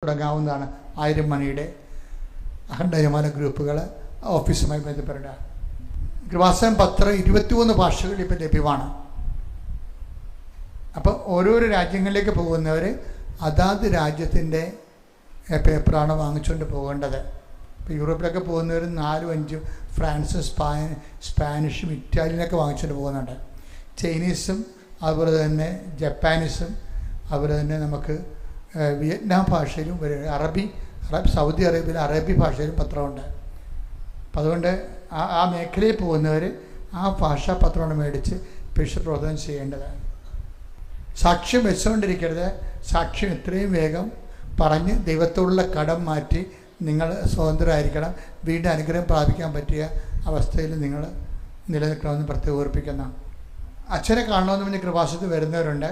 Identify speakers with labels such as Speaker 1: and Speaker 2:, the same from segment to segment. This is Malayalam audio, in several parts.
Speaker 1: തുടങ്ങാവുന്നതാണ്. 1000 മണിയുടെ അഖണ്ഡ യമാന ഗ്രൂപ്പുകൾ ഓഫീസുമായി ബന്ധപ്പെടേണ്ട. കൃപാസനം പത്രം 23 ഭാഷകളിൽ ഇപ്പോൾ ലഭ്യമാണ്. അപ്പോൾ ഓരോരോ രാജ്യങ്ങളിലേക്ക് പോകുന്നവർ അതാത് രാജ്യത്തിൻ്റെ പേപ്പറാണ് വാങ്ങിച്ചുകൊണ്ട് പോകേണ്ടത്. ഇപ്പോൾ യൂറോപ്പിലൊക്കെ പോകുന്നവർ 4, 5 ഫ്രാൻസും സ്പാനിഷും ഇറ്റാലിയനൊക്കെ വാങ്ങിച്ചുകൊണ്ട് പോകുന്നുണ്ട്. ചൈനീസും അതുപോലെ തന്നെ ജപ്പാനീസും അതുപോലെ തന്നെ നമുക്ക് വിയറ്റ്നാം ഭാഷയിലും സൗദി അറേബ്യയിലെ അറബി ഭാഷയിലും പത്രമുണ്ട്. അപ്പം അതുകൊണ്ട് ആ മേഖലയിൽ പോകുന്നവർ ആ ഭാഷാ പത്രമാണ് മേടിച്ച് പ്രവർത്തനം ചെയ്യേണ്ടതാണ്. സാക്ഷ്യം വെച്ചുകൊണ്ടിരിക്കരുത്. സാക്ഷ്യം എത്രയും വേഗം പറഞ്ഞ് ദൈവത്തോടുള്ള കടം മാറ്റി നിങ്ങൾ സ്വതന്ത്രരായിരിക്കണം. വീണ്ടും അനുഗ്രഹം പ്രാപിക്കാൻ പറ്റിയ അവസ്ഥയിൽ നിങ്ങൾ നിലനിൽക്കണമെന്ന് പ്രത്യേകം ഓർപ്പിക്കുന്ന. അച്ഛനെ കാണണമെന്ന് പറഞ്ഞ് കൃപാസനത്തിൽ വരുന്നവരുണ്ട്.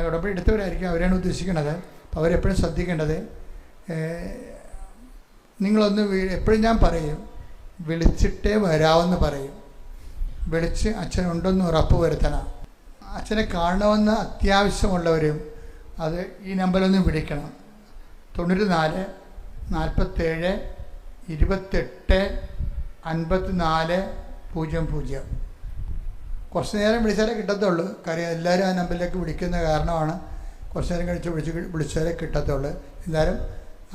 Speaker 1: ഉടമ്പടി എടുത്തവരായിരിക്കും, അവരെയാണ് ഉദ്ദേശിക്കുന്നത്. അപ്പോൾ അവരെപ്പോഴും ശ്രദ്ധിക്കേണ്ടത്, നിങ്ങളൊന്ന് എപ്പോഴും ഞാൻ പറയും, വിളിച്ചിട്ടേ വരാമെന്ന് പറയും. വിളിച്ച് അച്ഛനുണ്ടെന്ന് ഉറപ്പ് വരുത്തണം. അച്ഛനെ കാണണമെന്ന് അത്യാവശ്യമുള്ളവരും അത് ഈ നമ്പറിലൊന്ന് വിളിക്കണം. 94 47 28 54 00. കുറച്ച് നേരം വിളിച്ചാലേ കിട്ടത്തുള്ളൂ. കാര്യം എല്ലാവരും ആ നമ്പറിലേക്ക് വിളിക്കുന്ന കാരണമാണ് കുറച്ച് നേരം കഴിച്ച് വിളിച്ചാലേ കിട്ടത്തുള്ളൂ. എല്ലാവരും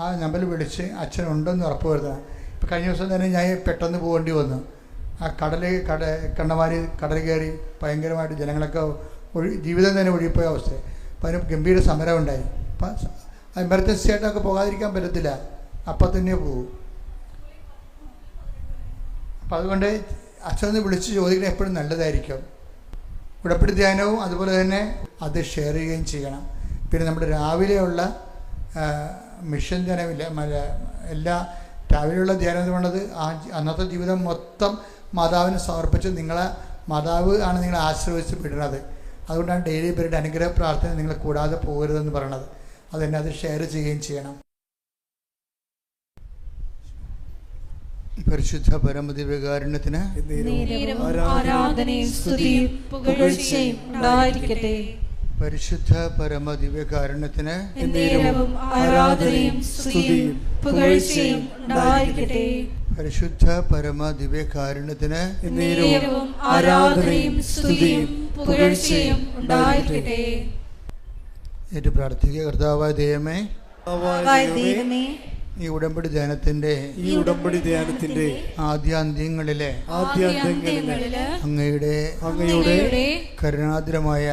Speaker 1: ആ നമ്പറിൽ വിളിച്ച് അച്ഛനുണ്ടെന്ന് ഉറപ്പ് വരുത്തണം. ഇപ്പോൾ കഴിഞ്ഞ ദിവസം തന്നെ ഞാൻ പെട്ടെന്ന് പോകേണ്ടി വന്നു. ആ കണ്ണമാരി കടൽ കയറി ഭയങ്കരമായിട്ട് ജനങ്ങളൊക്കെ ജീവിതം തന്നെ ഒഴുകിപ്പോയ അവസ്ഥ. അപ്പം അതിന് ഗംഭീര സമരം ഉണ്ടായി. അപ്പം എമർജൻസി ആയിട്ടൊക്കെ പോകാതിരിക്കാൻ പറ്റത്തില്ല, അപ്പം തന്നെ പോകും. അപ്പം അതുകൊണ്ട് അച്ഛനൊന്ന് വിളിച്ച് ചോദിക്കുന്നത് എപ്പോഴും നല്ലതായിരിക്കും. ഉടമ്പടി ധ്യാനവും അതുപോലെ തന്നെ അത് ഷെയർ ചെയ്യുകയും ചെയ്യണം. പിന്നെ നമ്മുടെ രാവിലെയുള്ള മിഷൻ ധ്യാനമില്ല, എല്ലാ രാവിലെയുള്ള ധ്യാനം എന്ന് പറയുന്നത് അന്നത്തെ ജീവിതം മൊത്തം മാതാവിന് സമർപ്പിച്ച് മാതാവ് ആണ് നിങ്ങളെ ആശ്രയിച്ച് വിടുന്നത്. അതുകൊണ്ടാണ് ഡെയിലി പീരീഡ് അനുഗ്രഹ പ്രാർത്ഥന നിങ്ങൾ കൂടാതെ പോകരുതെന്ന് പറയണത്. അതെന്നെ അത് ഷെയർ ചെയ്യുകയും ചെയ്യണം. പരിശുദ്ധ പരമദിവ്യകാരുണ്യത്തിന് പരിശുദ്ധ പരമദിവ്യകാരുണ്യത്തിന് പരിശുദ്ധ പരമദിവ്യകാരുണ്യത്തിന് ഏറ്റു പ്രാർത്ഥിക്കുക. കർത്താവായ ദൈവമേ, ഈ ഉടമ്പടി ധ്യാനത്തിന്റെ ആദ്യാന്ത്യങ്ങളിലെ അങ്ങയുടെ കരുണാദ്രമായ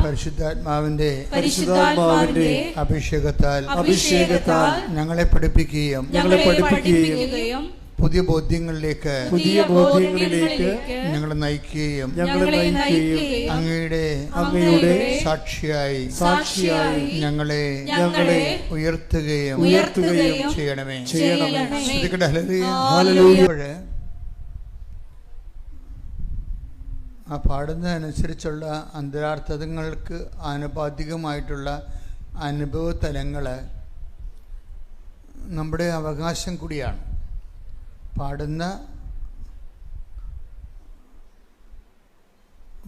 Speaker 1: പരിശുദ്ധാത്മാവിന്റെ അഭിഷേകത്താൽ ഞങ്ങളെ പഠിപ്പിക്കുകയും പുതിയ ബോധ്യങ്ങളിലേക്ക് ഞങ്ങളെ നയിക്കുകയും അങ്ങയുടെ സാക്ഷിയായി ഞങ്ങളെ ഉയർത്തുകയും ചെയ്യണമേ. ആ പാടുന്നതനുസരിച്ചുള്ള അന്തരാർത്ഥങ്ങൾക്ക് ആനുപാതികമായിട്ടുള്ള അനുഭവ തലങ്ങൾ നമ്മുടെ അവകാശം കൂടിയാണ്. പാടുന്ന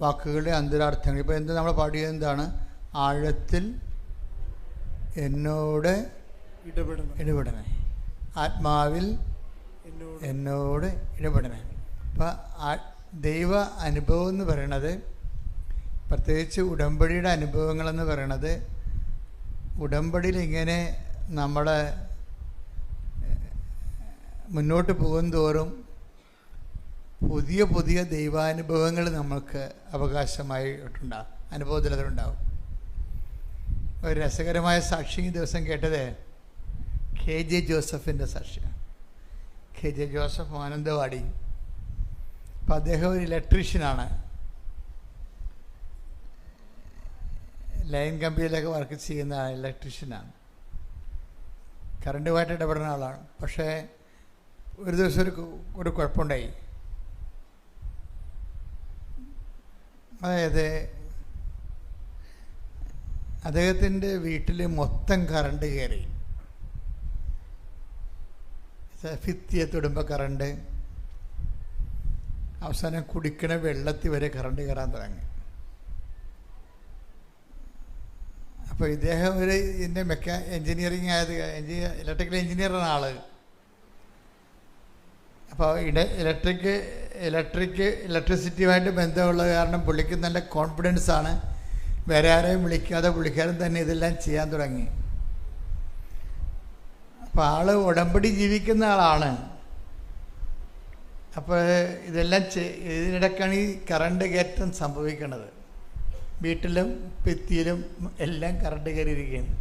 Speaker 1: വാക്കുകളുടെ അന്തരാർത്ഥങ്ങൾ. ഇപ്പോൾ എന്താ നമ്മൾ പാടിയത്? എന്താണ്? ആഴത്തിൽ എന്നോട് ഇടപെടണേ, ആത്മാവിൽ എന്നോട് ഇടപെടണേ. അപ്പം ദൈവ അനുഭവം എന്ന് പറയണത്, പ്രത്യേകിച്ച് ഉടമ്പടിയുടെ അനുഭവങ്ങളെന്ന് പറയണത്, ഉടമ്പടിയിൽ ഇങ്ങനെ നമ്മളെ മുന്നോട്ട് പോകുന്തോറും പുതിയ പുതിയ ദൈവാനുഭവങ്ങൾ നമുക്ക് അവകാശമായിട്ടുണ്ടാകും, അനുഭവത്തിലുണ്ടാവും. ഒരു രസകരമായ സാക്ഷി ഈ ദിവസം കേട്ടത് KJ ജോസഫിൻ്റെ സാക്ഷിയാണ്. KJ Joseph Mananthavady. അപ്പം അദ്ദേഹം ഒരു ഇലക്ട്രീഷ്യനാണ്. ലൈൻ കമ്പനിയിലൊക്കെ വർക്ക് ചെയ്യുന്ന ഇലക്ട്രീഷ്യനാണ്. കറണ്ടുമായിട്ട് ഇടപെടുന്ന ആളാണ്. പക്ഷേ ഒരു ദിവസം ഒരു കുഴപ്പമുണ്ടായി. അതായത് അദ്ദേഹത്തിൻ്റെ വീട്ടിൽ മൊത്തം കറണ്ട് കയറി. ഭിത്തിയെ തൊടുമ്പോൾ കറണ്ട്, അവസാനം കുടിക്കണ വെള്ളത്തിൽ വരെ കറണ്ട് കയറാൻ തുടങ്ങി. അപ്പോൾ ഇദ്ദേഹം ഒരു ഇതിൻ്റെ എൻജിനീയറിങ് ആയത് ഇലക്ട്രിക്കൽ എൻജിനീയറാണ് ആൾ. അപ്പോൾ ഇലക്ട്രിസിറ്റിയുമായിട്ട് ബന്ധമുള്ള കാരണം പുള്ളിക്ക് നല്ല കോൺഫിഡൻസാണ്. വേറെ ആരെയും വിളിക്കാതെ പുള്ളിക്കാരൻ തന്നെ ഇതെല്ലാം ചെയ്യാൻ തുടങ്ങി. അപ്പോൾ ആൾ ഉടമ്പടി ജീവിക്കുന്ന ആളാണ്. അപ്പോൾ ഇതെല്ലാം ഇതിനിടയ്ക്കാണ് ഈ കറണ്ട് കയറ്റം സംഭവിക്കുന്നത്. വീട്ടിലും ഭിത്തിയിലും എല്ലാം കറണ്ട് കയറിയിരിക്കുകയാണ്.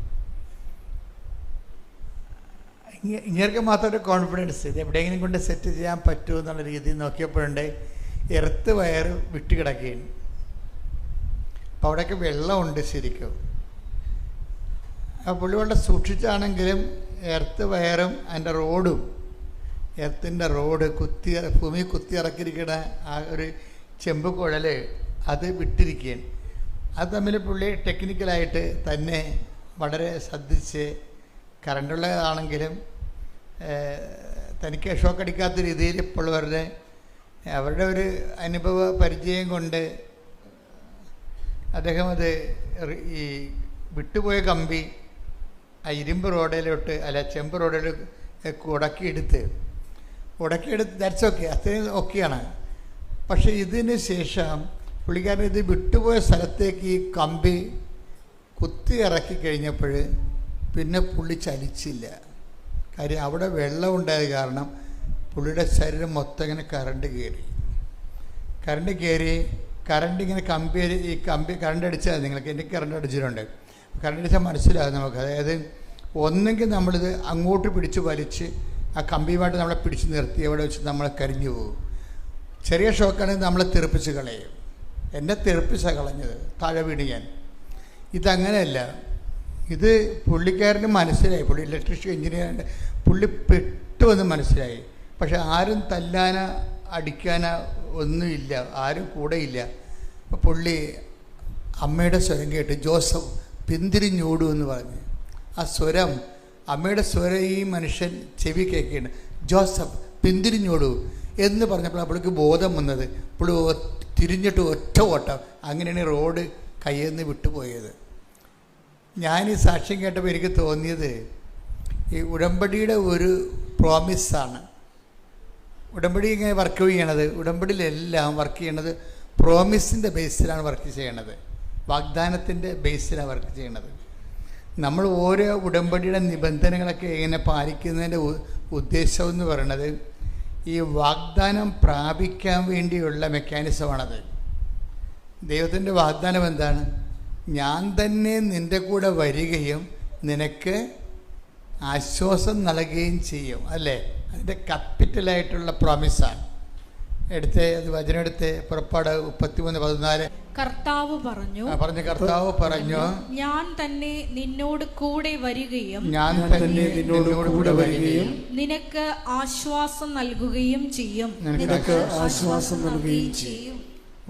Speaker 1: ഇങ്ങനെയൊക്കെ മാത്രം ഒരു കോൺഫിഡൻസ്, ഇത് എവിടെയെങ്കിലും കൊണ്ട് സെറ്റ് ചെയ്യാൻ പറ്റുമോ എന്നുള്ള രീതിയിൽ നോക്കിയപ്പോഴുണ്ട് എർത്ത് വയർ വിട്ടുകിടക്കുകയാണ്. അപ്പോൾ അവിടെയൊക്കെ വെള്ളമുണ്ട് ശരിക്കും. ആ പുള്ളി വളരെ സൂക്ഷിച്ചാണെങ്കിലും എർത്ത് വയറും അതിൻ്റെ റോഡും, എർത്തിൻ്റെ റോഡ് ഭൂമി കുത്തി ഇറക്കിയിരിക്കുന്ന ആ ഒരു ചെമ്പ് കുഴൽ അത് വിട്ടിരിക്കുകയാണ്. അത് തമ്മിൽ പുള്ളി ടെക്നിക്കലായിട്ട് തന്നെ വളരെ ശ്രദ്ധിച്ച്, കറണ്ടുള്ളതാണെങ്കിലും തനിക്ക് ഷോക്ക് അടിക്കാത്ത രീതിയിൽ ഇപ്പോൾ അവരുടെ ഒരു അനുഭവ പരിചയം കൊണ്ട് അദ്ദേഹം അത് ഈ വിട്ടുപോയ കമ്പി ആ ഇരുമ്പ് റോഡിലോട്ട് ചെമ്പ് റോഡിൽ ഉടക്കിയെടുത്ത് ദാറ്റ്സ് ഓക്കെ, അത്രയും ഓക്കെയാണ്. പക്ഷേ ഇതിന് ശേഷം പുള്ളിക്കാരൻ ഇത് വിട്ടുപോയ സ്ഥലത്തേക്ക് ഈ കമ്പി കുത്തി ഇറക്കി കഴിഞ്ഞപ്പോൾ പിന്നെ പുള്ളി ചലിച്ചില്ല. കാര്യം അവിടെ വെള്ളം ഉണ്ടായത് കാരണം പുള്ളിയുടെ ശരീരം മൊത്തം ഇങ്ങനെ കറണ്ട് കയറി കറണ്ട് ഇങ്ങനെ കറണ്ട് അടിച്ചാൽ നിങ്ങൾക്ക് എനിക്ക് കറണ്ട് അടിച്ചിട്ടുണ്ട്. കറണ്ട് അടിച്ചാൽ മനസ്സിലാകും നമുക്ക്. അതായത് ഒന്നെങ്കിൽ നമ്മളിത് അങ്ങോട്ട് പിടിച്ച് വലിച്ച് ആ കമ്പിയുമായിട്ട് നമ്മളെ പിടിച്ച് നിർത്തി എവിടെ വെച്ച് നമ്മൾ കരിഞ്ഞു പോകും. ചെറിയ ഷോക്കാണെങ്കിൽ നമ്മളെ തെറിപ്പിച്ച് കളയും. എന്നെ തെറിപ്പിച്ചാണ് കളഞ്ഞത്, താഴെ വീണ് ഞാൻ. ഇതങ്ങനെയല്ല. ഇത് പുള്ളിക്കാരന് മനസ്സിലായി. പുള്ളി ഇലക്ട്രിഷ്യൻ എഞ്ചിനീയർ, പുള്ളി പെട്ടുവെന്ന് മനസ്സിലായി. പക്ഷെ ആരും തല്ലാനോ അടിക്കാനോ ഒന്നുമില്ല, ആരും കൂടെയില്ല. അപ്പോൾ പുള്ളി അമ്മയുടെ സ്വരം കേട്ട് ജോസഫ് പിന്തിരിഞ്ഞോടൂ എന്ന് പറഞ്ഞു. ആ സ്വരം, അമ്മയുടെ സ്വരം ഈ മനുഷ്യൻ ചെവി കേൾക്കുകയാണ്. ജോസഫ് പിന്തിരിഞ്ഞോടൂ എന്ന് പറഞ്ഞപ്പോൾ പുള്ളിക്ക് ബോധം വന്നത്. പുള്ളി തിരിഞ്ഞിട്ട് ഒറ്റ ഓട്ടം. അങ്ങനെയാണ് റോഡ് കയ്യിൽ നിന്ന് വിട്ടുപോയത്. ഞാൻ ഈ സാക്ഷ്യം കേട്ടപ്പോൾ എനിക്ക് തോന്നിയത് ഈ ഉടമ്പടിയുടെ ഒരു പ്രോമിസാണ്. ഉടമ്പടി ഇങ്ങനെ വർക്ക് ചെയ്യണത്, ഉടമ്പടിയിലെല്ലാം വർക്ക് ചെയ്യണത് പ്രോമിസിൻ്റെ ബേസിലാണ് വർക്ക് ചെയ്യണത്, വാഗ്ദാനത്തിൻ്റെ ബേസിലാണ് വർക്ക് ചെയ്യണത്. നമ്മൾ ഓരോ ഉടമ്പടിയുടെ നിബന്ധനകളൊക്കെ എങ്ങനെ പാലിക്കുന്നതിൻ്റെ ഉദ്ദേശം എന്ന് പറയുന്നത് ഈ വാഗ്ദാനം പ്രാപിക്കാൻ വേണ്ടിയുള്ള മെക്കാനിസമാണത്. ദൈവത്തിൻ്റെ വാഗ്ദാനം എന്താണ്? ഞാൻ തന്നെ നിൻ്റെ കൂടെ വരികയും നിനക്ക് ആശ്വാസം നൽകുകയും ചെയ്യും, അല്ലേ? അതിൻ്റെ ക്യാപിറ്റലായിട്ടുള്ള പ്രോമിസാണ്. അത് വചനം എടുത്ത് പുറപ്പാട് 33:14.
Speaker 2: കർത്താവ് പറഞ്ഞു,
Speaker 1: ഞാൻ
Speaker 2: തന്നെ നിന്നോട് കൂടെ വരികയും നിനക്ക് ആശ്വാസം നൽകുകയും ചെയ്യും.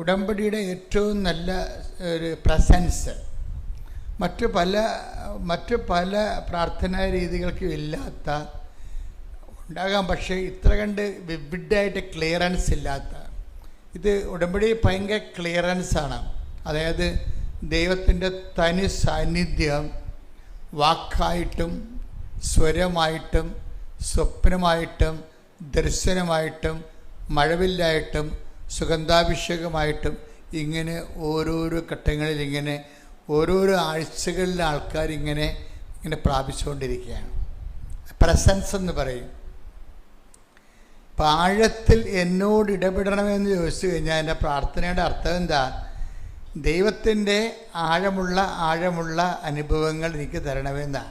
Speaker 1: ഉടമ്പടിയുടെ ഏറ്റവും നല്ല ഒരു പ്രസൻസ് മറ്റു പല പ്രാർത്ഥനാ രീതികൾക്കും ഇല്ലാത്ത ഉണ്ടാകാം. പക്ഷേ ഇത്ര കണ്ട് വിവിഡായിട്ട് ക്ലിയറൻസ് ഇല്ലാത്ത ഇത് ഉടമ്പടി ഭയങ്കര ക്ലിയറൻസാണ്. അതായത് ദൈവത്തിൻ്റെ തനി സാന്നിധ്യം വാക്കായിട്ടും സ്വരമായിട്ടും സ്വപ്നമായിട്ടും ദർശനമായിട്ടും മഴവില്ലായിട്ടും സുഗന്ധാഭിഷേകമായിട്ടും ഇങ്ങനെ ഓരോരോ ഘട്ടങ്ങളിൽ ഇങ്ങനെ ഓരോരോ ആഴ്ചകളിൽ ആൾക്കാരിങ്ങനെ പ്രാപിച്ചുകൊണ്ടിരിക്കുകയാണ്. പ്രസൻസ് എന്ന് പറയും. ആഴത്തിൽ എന്നോട് ഇടപെടണമെന്ന് ചോദിച്ചു കഴിഞ്ഞാൽ എൻ്റെ പ്രാർത്ഥനയുടെ അർത്ഥം എന്താ? ദൈവത്തിൻ്റെ ആഴമുള്ള അനുഭവങ്ങൾ എനിക്ക് തരണമെന്നാ.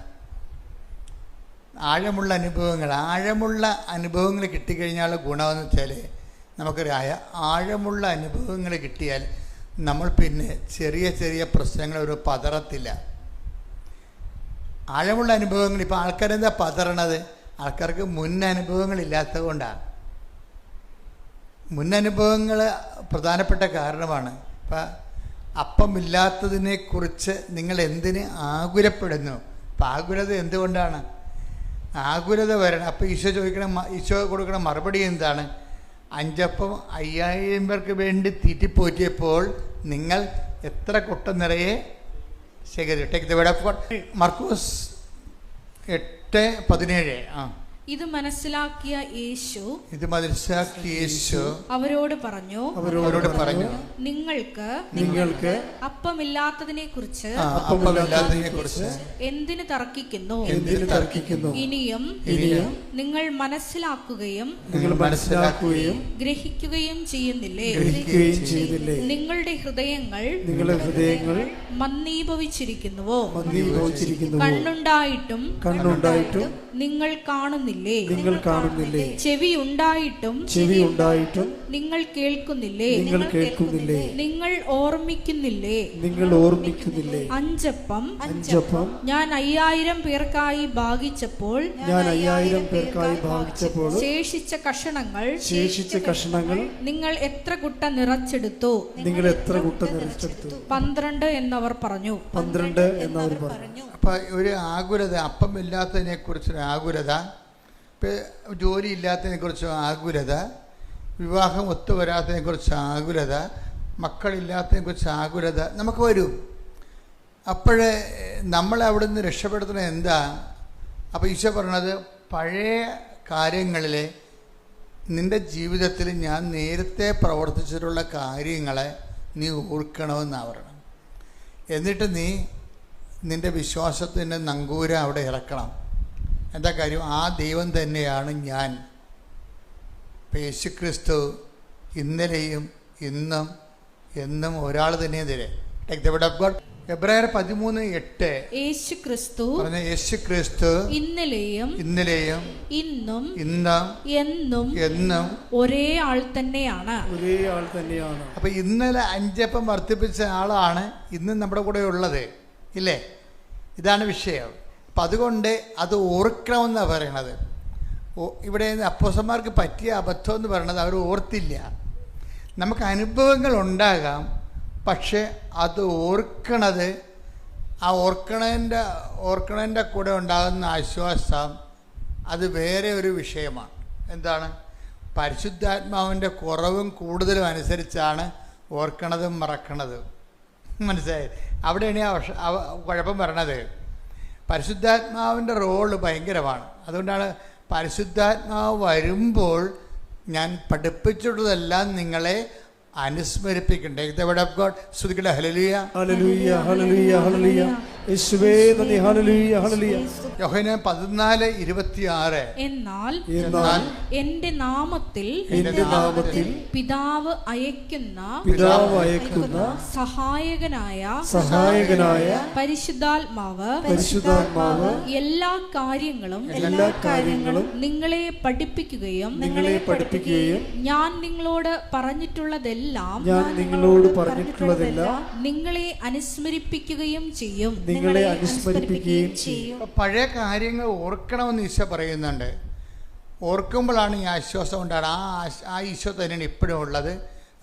Speaker 1: ആഴമുള്ള അനുഭവങ്ങൾ കിട്ടിക്കഴിഞ്ഞാൽ ഗുണമെന്ന് വെച്ചാൽ നമുക്കറിയാം, ആഴമുള്ള അനുഭവങ്ങൾ കിട്ടിയാൽ നമ്മൾ പിന്നെ ചെറിയ ചെറിയ പ്രശ്നങ്ങൾ ഒരു പതറത്തില്ല. ആഴമുള്ള അനുഭവങ്ങൾ, ഇപ്പോൾ ആൾക്കാരെന്താ പതറണത്? ആൾക്കാർക്ക് മുൻ അനുഭവങ്ങളില്ലാത്തത് കൊണ്ടാണ്. മുന്നനുഭവങ്ങൾ പ്രധാനപ്പെട്ട കാരണമാണ്. ഇപ്പം അപ്പമില്ലാത്തതിനെക്കുറിച്ച് നിങ്ങൾ എന്തിന് ആകുലപ്പെടുന്നു? അപ്പം ആകുലത എന്തുകൊണ്ടാണ്? ആകുലത വരണം. അപ്പോൾ ഈശോ കൊടുക്കണ മറുപടി എന്താണ്? 5 അപ്പം 5000 പേർക്ക് വേണ്ടി തീറ്റിപ്പോറ്റിയപ്പോൾ നിങ്ങൾ എത്ര കുട്ട നിറയെ ശരി, take the word of God. മർക്കോസ് 8:17.
Speaker 2: ഇത് മനസ്സിലാക്കിയ യേശു അവരോട് പറഞ്ഞു നിങ്ങൾക്ക് അപ്പമില്ലാത്തതിനെ കുറിച്ച് എന്തിനു തർക്കിക്കുന്നു? ഇനിയും നിങ്ങൾ മനസ്സിലാക്കുകയും ഗ്രഹിക്കുകയും ചെയ്യുന്നില്ലേ? നിങ്ങളുടെ ഹൃദയങ്ങൾ മന്ദീഭവിച്ചിരിക്കുന്നുവോ? കണ്ണുണ്ടായിട്ടും നിങ്ങൾ കാണുന്നില്ലേ? ചെവി ഉണ്ടായിട്ടും നിങ്ങൾ കേൾക്കുന്നില്ലേ? നിങ്ങൾ ഓർമ്മിക്കുന്നില്ലേ? അഞ്ചപ്പം ഞാൻ 5000 പേർക്കായി ഭാഗിച്ചപ്പോൾ ശേഷിച്ച കഷണങ്ങൾ നിങ്ങൾ എത്ര കുട്ട നിറച്ചെടുത്തു? 12 എന്നവർ പറഞ്ഞു.
Speaker 1: അപ്പൊ ഒരു ആകുലത, അപ്പമില്ലാത്തതിനെ കുറിച്ചൊരു ആകുലത, ജോലി ഇല്ലാത്തതിനെ കുറിച്ച് ആകുലത, വിവാഹം ഒത്തുവരാത്തതിനെ കുറിച്ച് ആകുലത, മക്കളില്ലാത്തതിനെ കുറിച്ച് ആകുലത നമുക്ക് വരും. അപ്പോഴേ നമ്മളെ അവിടെ നിന്ന് രക്ഷപ്പെടുത്തുന്നത് എന്താ? അപ്പോൾ ഈശോ പറഞ്ഞത്, പഴയ കാര്യങ്ങളിലെ നിൻ്റെ ജീവിതത്തിൽ ഞാൻ നേരത്തെ പ്രവർത്തിച്ചിട്ടുള്ള കാര്യങ്ങളെ നീ ഓർക്കണമെന്നാണ് പറയണം. എന്നിട്ട് നീ നിൻ്റെ വിശ്വാസത്തിൻ്റെ നങ്കൂര അവിടെ ഇറക്കണം. എന്താ കാര്യം? ആ ദൈവം തന്നെയാണ് ഞാൻ. ഇപ്പം യേശുക്രിസ്തു ഇന്നലെയും ഇന്നും എന്നും ഒരാൾ തന്നെ തരെ. Take the word of God. എബ്രായർ 13:8 യേശുക്രിസ്തു ഇന്നലെയും ഇന്നും എന്നും
Speaker 2: ഒരേ ആൾ തന്നെയാണ്.
Speaker 1: അപ്പൊ ഇന്നലെ 5 അപ്പം വർദ്ധിപ്പിച്ച ആളാണ് ഇന്നും നമ്മുടെ കൂടെ ഉള്ളത്, ഇല്ലേ? ഇതാണ് വിഷയം. അപ്പം അതുകൊണ്ട് അത് ഓർക്കണമെന്നാണ് പറയണത്. ഇവിടെ അപ്പോസ്തലന്മാർക്ക് പറ്റിയ അബദ്ധം എന്ന് പറയുന്നത് അവർ ഓർത്തില്ല. നമുക്ക് അനുഭവങ്ങൾ ഉണ്ടാകാം, പക്ഷെ അത് ഓർക്കണത്, ആ ഓർക്കണതിൻ്റെ കൂടെ ഉണ്ടാകുന്ന ആശ്വാസം അത് വേറെ ഒരു വിഷയമാണ്. എന്താണ്? പരിശുദ്ധാത്മാവിൻ്റെ കുറവും കൂടുതലും അനുസരിച്ചാണ് ഓർക്കണതും മറക്കണതും. മനസ്സിലായി? അവിടെയാണ് ആ കുഴപ്പം വരണത്. പരിശുദ്ധാത്മാവിൻ്റെ റോള് ഭയങ്കരമാണ്. അതുകൊണ്ടാണ് പരിശുദ്ധാത്മാവ് വരുമ്പോൾ ഞാൻ പഠിപ്പിച്ചിട്ടുള്ളതെല്ലാം നിങ്ങളെ അനുസ്മരിപ്പിക്കണ്ടേ. ശ്രുതിക്കട്ടെ. ഹല്ലേലൂയ, ഹല്ലേലൂയ, ഹല്ലേലൂയ, ഹല്ലേലൂയ. യേശുവേ നന്ദി. Hallelujah, hallelujah. യോഹന്നാൻ 14:26 എന്നാൽ എന്റെ നാമത്തിൽ പിതാവ് അയക്കുന്ന സഹായകനായ പരിശുദ്ധാത്മാവ് എല്ലാ കാര്യങ്ങളും നിങ്ങളെ പഠിപ്പിക്കുകയും ഞാൻ നിങ്ങളോട് പറഞ്ഞിട്ടുള്ളതെല്ലാം നിങ്ങളെ അനുസ്മരിപ്പിക്കുകയും ചെയ്യും. പഴയ കാര്യങ്ങൾ ഓർക്കണമെന്ന് ഈശോ പറയുന്നുണ്ട്. ഓർക്കുമ്പോഴാണ് ഈ ആശ്വാസം ഉണ്ടാകുന്നത്. ആ ഈശോ തന്നെയാണ് ഇപ്പോഴും ഉള്ളത്.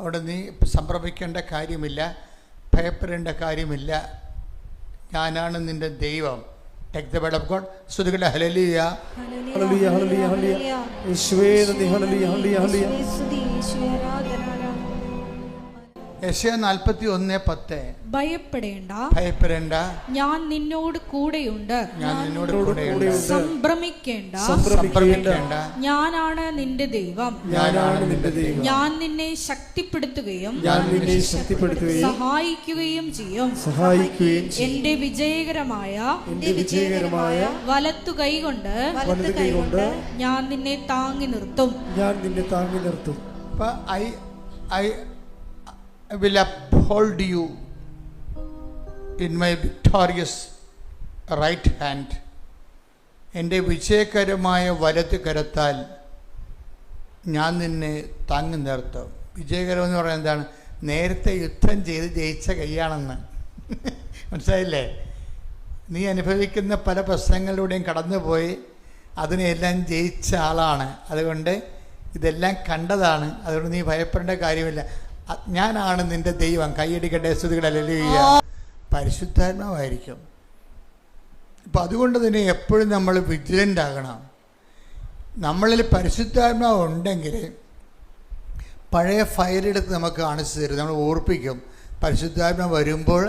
Speaker 1: അവിടെ നീ സംഭ്രമിക്കേണ്ട കാര്യമില്ല, ഭയപ്പെടേണ്ട കാര്യമില്ല. ഞാനാണ് നിന്റെ ദൈവം. Take the word of God. സ്തുതിക്കട്ടെ. ഹല്ലേലൂയ, ഹല്ലേലൂയ, ഹല്ലേലൂയ, ഹല്ലേലൂയ. യേശുവേ നന്ദി. ഹല്ലേലൂയ, ഹല്ലേലൂയ, ഹല്ലേലൂയ. യെശയ്യാ 41:10 ഭയപ്പെടേണ്ട, ഞാൻ നിന്നോട് കൂടെയുണ്ട്. സംഭ്രമിക്കേണ്ട, ഞാനാണ് നിന്റെ ദൈവം. ഞാൻ നിന്നെ ശക്തിപ്പെടുത്തുകയും സഹായിക്കുകയും ചെയ്യും. എന്റെ വിജയകരമായ വലത്തു കൈകൊണ്ട് ഞാൻ നിന്നെ താങ്ങി നിർത്തും. I will uphold you in my victorious right hand. എൻ്റെ വിജയകരമായ വലത്ത് കരത്താൽ ഞാൻ നിന്നെ താങ്ങി നിർത്തും. വിജയകരം എന്ന് പറയുന്നത് എന്താണ്? നേരത്തെ യുദ്ധം ചെയ്ത് ജയിച്ച കൈയാണെന്ന്. മനസ്സിലായില്ലേ? നീ അനുഭവിക്കുന്ന പല പ്രശ്നങ്ങളിലൂടെയും കടന്നുപോയി അതിനെല്ലാം ജയിച്ച ആളാണ്. അതുകൊണ്ട് ഇതെല്ലാം കണ്ടതാണ്. അതുകൊണ്ട് നീ ഭയപ്പെടേണ്ട കാര്യമില്ല. ഞാനാണ് നിന്റെ ദൈവം. കൈയടിക്കട്ടെ. സ്തുതിക്കട്ടെ. ഹല്ലേലൂയ. പരിശുദ്ധാത്മാവായിരിക്കും. അപ്പം അതുകൊണ്ട് തന്നെ എപ്പോഴും നമ്മൾ വിജിലൻ്റ് ആകണം. നമ്മളിൽ പരിശുദ്ധാത്മാവ് ഉണ്ടെങ്കിൽ പഴയ ഫയലെടുത്ത് നമുക്ക് കാണിച്ചു തരും. നമ്മൾ ഓർപ്പിക്കും. പരിശുദ്ധാത്മാവ് വരുമ്പോൾ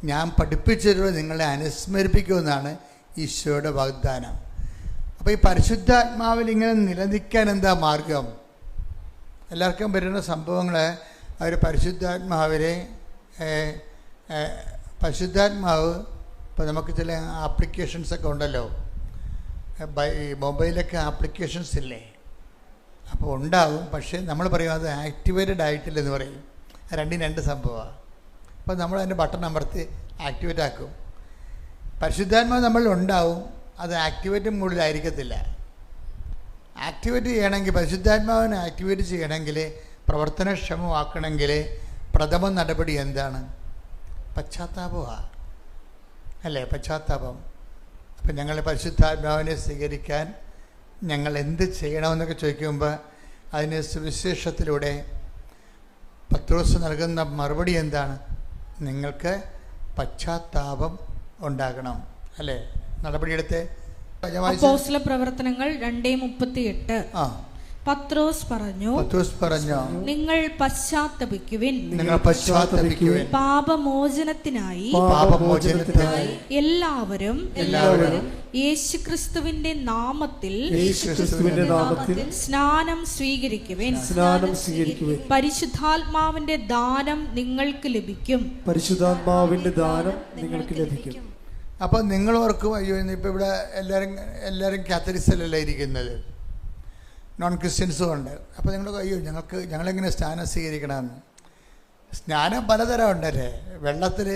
Speaker 1: ഞാൻ പഠിപ്പിച്ചിട്ടുള്ള നിങ്ങളെ അനുസ്മരിപ്പിക്കുമെന്നാണ് ഈശോയുടെ വാഗ്ദാനം. അപ്പോൾ ഈ പരിശുദ്ധാത്മാവിൽ ഇങ്ങനെ നിലനിൽക്കാൻ എന്താ മാർഗം? എല്ലാവർക്കും വരുന്ന സംഭവങ്ങൾ അവർ പരിശുദ്ധാത്മാവ് ഇപ്പോൾ നമുക്ക് ചില ആപ്ലിക്കേഷൻസൊക്കെ ഉണ്ടല്ലോ, മൊബൈലൊക്കെ ആപ്ലിക്കേഷൻസ് ഇല്ലേ, അപ്പോൾ ഉണ്ടാവും. പക്ഷേ നമ്മൾ പറയും അത് ആക്ടിവേറ്റഡ് ആയിട്ടില്ലെന്ന് പറയും. രണ്ടും രണ്ട് സംഭവമാണ്. അപ്പോൾ നമ്മൾ അതിൻ്റെ ബട്ടൺ അമർത്തി ആക്ടിവേറ്റ് ആക്കും. പരിശുദ്ധാത്മാവ് നമ്മളിൽ ഉണ്ടാവും, അത് ആക്ടിവേറ്റ് മോഡിലായിരിക്കത്തില്ല. ആക്ടിവേറ്റ് ചെയ്യണമെങ്കിൽ, പരിശുദ്ധാത്മാവിനെ ആക്ടിവേറ്റ് ചെയ്യണമെങ്കിൽ, പ്രവർത്തനക്ഷമമാക്കണമെങ്കിൽ പ്രഥമ നടപടി എന്താണ്? പശ്ചാത്താപമാണ് അല്ലേ? പശ്ചാത്താപം. അപ്പം ഞങ്ങൾ പരിശുദ്ധാത്മാവിനെ സ്വീകരിക്കാൻ ഞങ്ങൾ എന്ത് ചെയ്യണമെന്നൊക്കെ ചോദിക്കുമ്പോൾ അതിന് സുവിശേഷത്തിലൂടെ പത്രോസ് നൽകുന്ന മറുപടി എന്താണ്? നിങ്ങൾക്ക് പശ്ചാത്താപം ഉണ്ടാകണം അല്ലേ? നടപടിയെടുത്ത്
Speaker 2: അപ്പോസ്തല പ്രവർത്തനങ്ങൾ 2:38. പത്രോസ് പറഞ്ഞു, നിങ്ങൾ പശ്ചാത്തപിക്കുവിൻ, പാപമോചനത്തിനായി എല്ലാവരും യേശുക്രിസ്തുവിന്റെ നാമത്തിൽ സ്നാനം സ്വീകരിക്കുവിൻ. പരിശുദ്ധാത്മാവിന്റെ ദാനം നിങ്ങൾക്ക് ലഭിക്കും.
Speaker 1: അപ്പോൾ നിങ്ങൾ ഓർക്കും, അയ്യോ ഇന്നിപ്പോൾ ഇവിടെ എല്ലാവരും കാത്തലിക്സിലല്ലേ ഇരിക്കുന്നത്, നോൺ ക്രിസ്ത്യൻസും ഉണ്ട്. അപ്പോൾ നിങ്ങൾ അയ്യോ ഞങ്ങളെങ്ങനെ സ്നാനം സ്വീകരിക്കണമെന്ന്. സ്നാനം പലതരം ഉണ്ടല്ലേ. വെള്ളത്തിൽ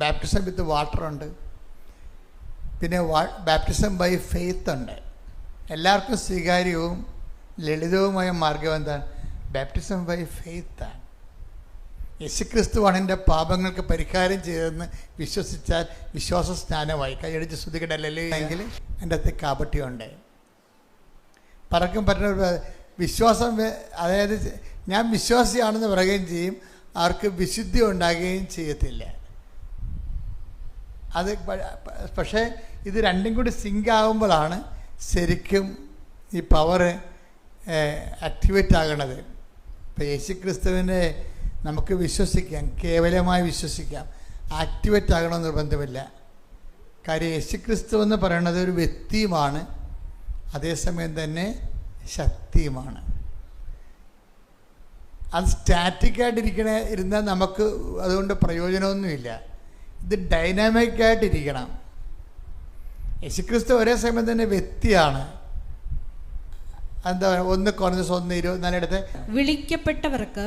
Speaker 1: ബാപ്റ്റിസം വിത്ത് വാട്ടറുണ്ട്, പിന്നെ ബാപ്റ്റിസം ബൈ ഫെയ്ത്ത് ഉണ്ട്. എല്ലാവർക്കും സ്വീകാര്യവും ലളിതവുമായ മാർഗം എന്താണ്? Baptism by ഫെയ്ത്താണ്. യേശുക്രിസ്തുവാണ് എൻ്റെ പാപങ്ങൾക്ക് പരിഹാരം ചെയ്തതെന്ന് വിശ്വസിച്ചാൽ വിശ്വാസ സ്നാനമായി. കൈയടിച്ച് ശ്രുതികടല്ലേ എങ്കിൽ എൻ്റെ അകത്ത് കാപട്യമുണ്ട്. പലർക്കും പറ്റുന്ന വിശ്വാസം, അതായത് ഞാൻ വിശ്വാസിയാണെന്ന് പറയുകയും ചെയ്യും, അവർക്ക് വിശുദ്ധി ഉണ്ടാകുകയും ചെയ്യത്തില്ല. അത് പക്ഷേ ഇത് രണ്ടും കൂടി സിങ്ക് ആകുമ്പോഴാണ് ശരിക്കും ഈ പവർ ആക്ടിവേറ്റ് ആകണത്. ഇപ്പോൾ യേശുക്രിസ്തുവിനെ നമുക്ക് വിശ്വസിക്കാം, കേവലമായി വിശ്വസിക്കാം. ആക്ടിവേറ്റ് ആകണമെന്ന് നിർബന്ധമില്ല. കാര്യം യേശുക്രിസ്തു എന്ന് പറയുന്നത് ഒരു വ്യക്തിയുമാണ്, അതേസമയം തന്നെ ശക്തിയുമാണ്. അത് സ്റ്റാറ്റിക്കായിട്ടിരുന്നാൽ നമുക്ക് അതുകൊണ്ട് പ്രയോജനമൊന്നുമില്ല. ഇത് ഡൈനാമിക്കായിട്ടിരിക്കണം. യേശുക്രിസ്തു ഒരേ സമയം തന്നെ വ്യക്തിയാണ്. എന്താ 1:24
Speaker 2: വിളിക്കപ്പെട്ടവർക്ക്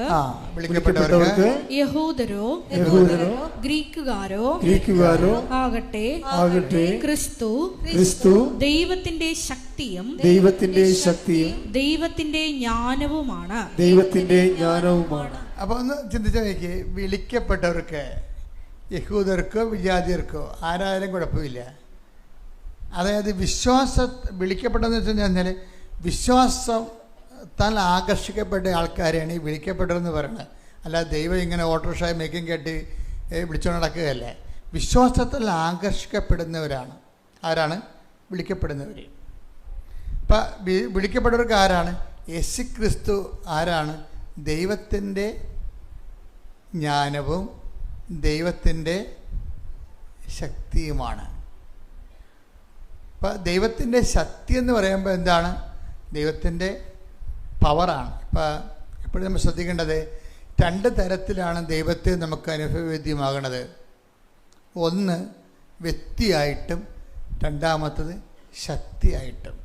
Speaker 2: യഹൂദരോ ഗ്രീക്കുകാരോ ആകട്ടെ ക്രിസ്തു ദൈവത്തിന്റെ ശക്തിയും ദൈവത്തിന്റെ ജ്ഞാനവുമാണ്.
Speaker 1: അപ്പൊ ഒന്ന് ചിന്തിച്ചു നോക്കി, വിളിക്കപ്പെട്ടവർക്ക് യഹൂദർക്കോ വിജാതിയർക്കോ ആരായാലും കുഴപ്പമില്ല. അതായത് വിളിക്കപ്പെട്ടെന്ന് വെച്ച് കഴിഞ്ഞാൽ വിശ്വാസത്താൽ ആകർഷിക്കപ്പെട്ട ആൾക്കാരെയാണ് ഈ വിളിക്കപ്പെട്ടതെന്ന് പറയുന്നത്. അല്ലാതെ ദൈവം ഇങ്ങനെ ഓട്ടോറിക്ഷ മേക്കും കേട്ട് വിളിച്ചുകൊണ്ട് നടക്കുകയല്ല. വിശ്വാസത്താൽ ആകർഷിക്കപ്പെടുന്നവരാണ്. ആരാണ്? വിളിക്കപ്പെടുന്നവർ. ഇപ്പം വിളിക്കപ്പെട്ടവർക്ക് ആരാണ്? യേശുക്രിസ്തു ആരാണ്? ദൈവത്തിൻ്റെ ജ്ഞാനവും ദൈവത്തിൻ്റെ ശക്തിയുമാണ്. ഇപ്പം ദൈവത്തിൻ്റെ ശക്തി എന്ന് പറയുമ്പോൾ എന്താണ്? ദൈവത്തിൻ്റെ പവറാണ്. ഇപ്പം എപ്പോഴും നമ്മൾ ശ്രദ്ധിക്കേണ്ടത് 2 തരത്തിലാണ് ദൈവത്തെ നമുക്ക് അനുഭവവേദ്യമാകണത്. ഒന്ന് വ്യക്തിയായിട്ടും രണ്ടാമത്തത് ശക്തിയായിട്ടും.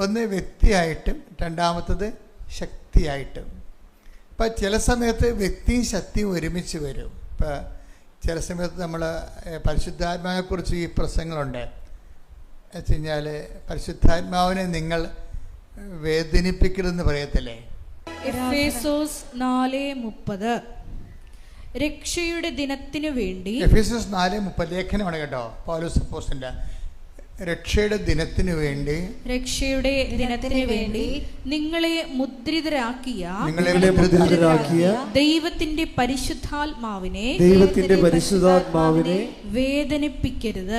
Speaker 1: ഒന്ന് വ്യക്തിയായിട്ടും രണ്ടാമത്തത് ശക്തിയായിട്ടും. ഇപ്പം ചില സമയത്ത് വ്യക്തിയും ശക്തിയും ഒരുമിച്ച് വരും. ഇപ്പം ചില സമയത്ത് നമ്മൾ പരിശുദ്ധാത്മാവിനെക്കുറിച്ച് ഈ പ്രസംഗങ്ങളുണ്ട്. വെച്ച് കഴിഞ്ഞാൽ പരിശുദ്ധാത്മാവിനെ നിങ്ങൾ വേദനിപ്പിക്കരുതെന്ന് പറയത്തില്ലേ?
Speaker 2: എഫേസോസ് 4:30 രക്ഷയുടെ ദിനത്തിനു വേണ്ടി.
Speaker 1: എഫേസോസ് 4:30 ലേഖനമാണ് കേട്ടോ, പൗലോസ് അപ്പോസ്തലന്റെ. രക്ഷയുടെ ദിനത്തിനു വേണ്ടി നിങ്ങളെ മുദ്രിതരാക്കിയ ദൈവത്തിന്റെ പരിശുദ്ധാത്മാവിനെ വേദനിപ്പിക്കരുത്.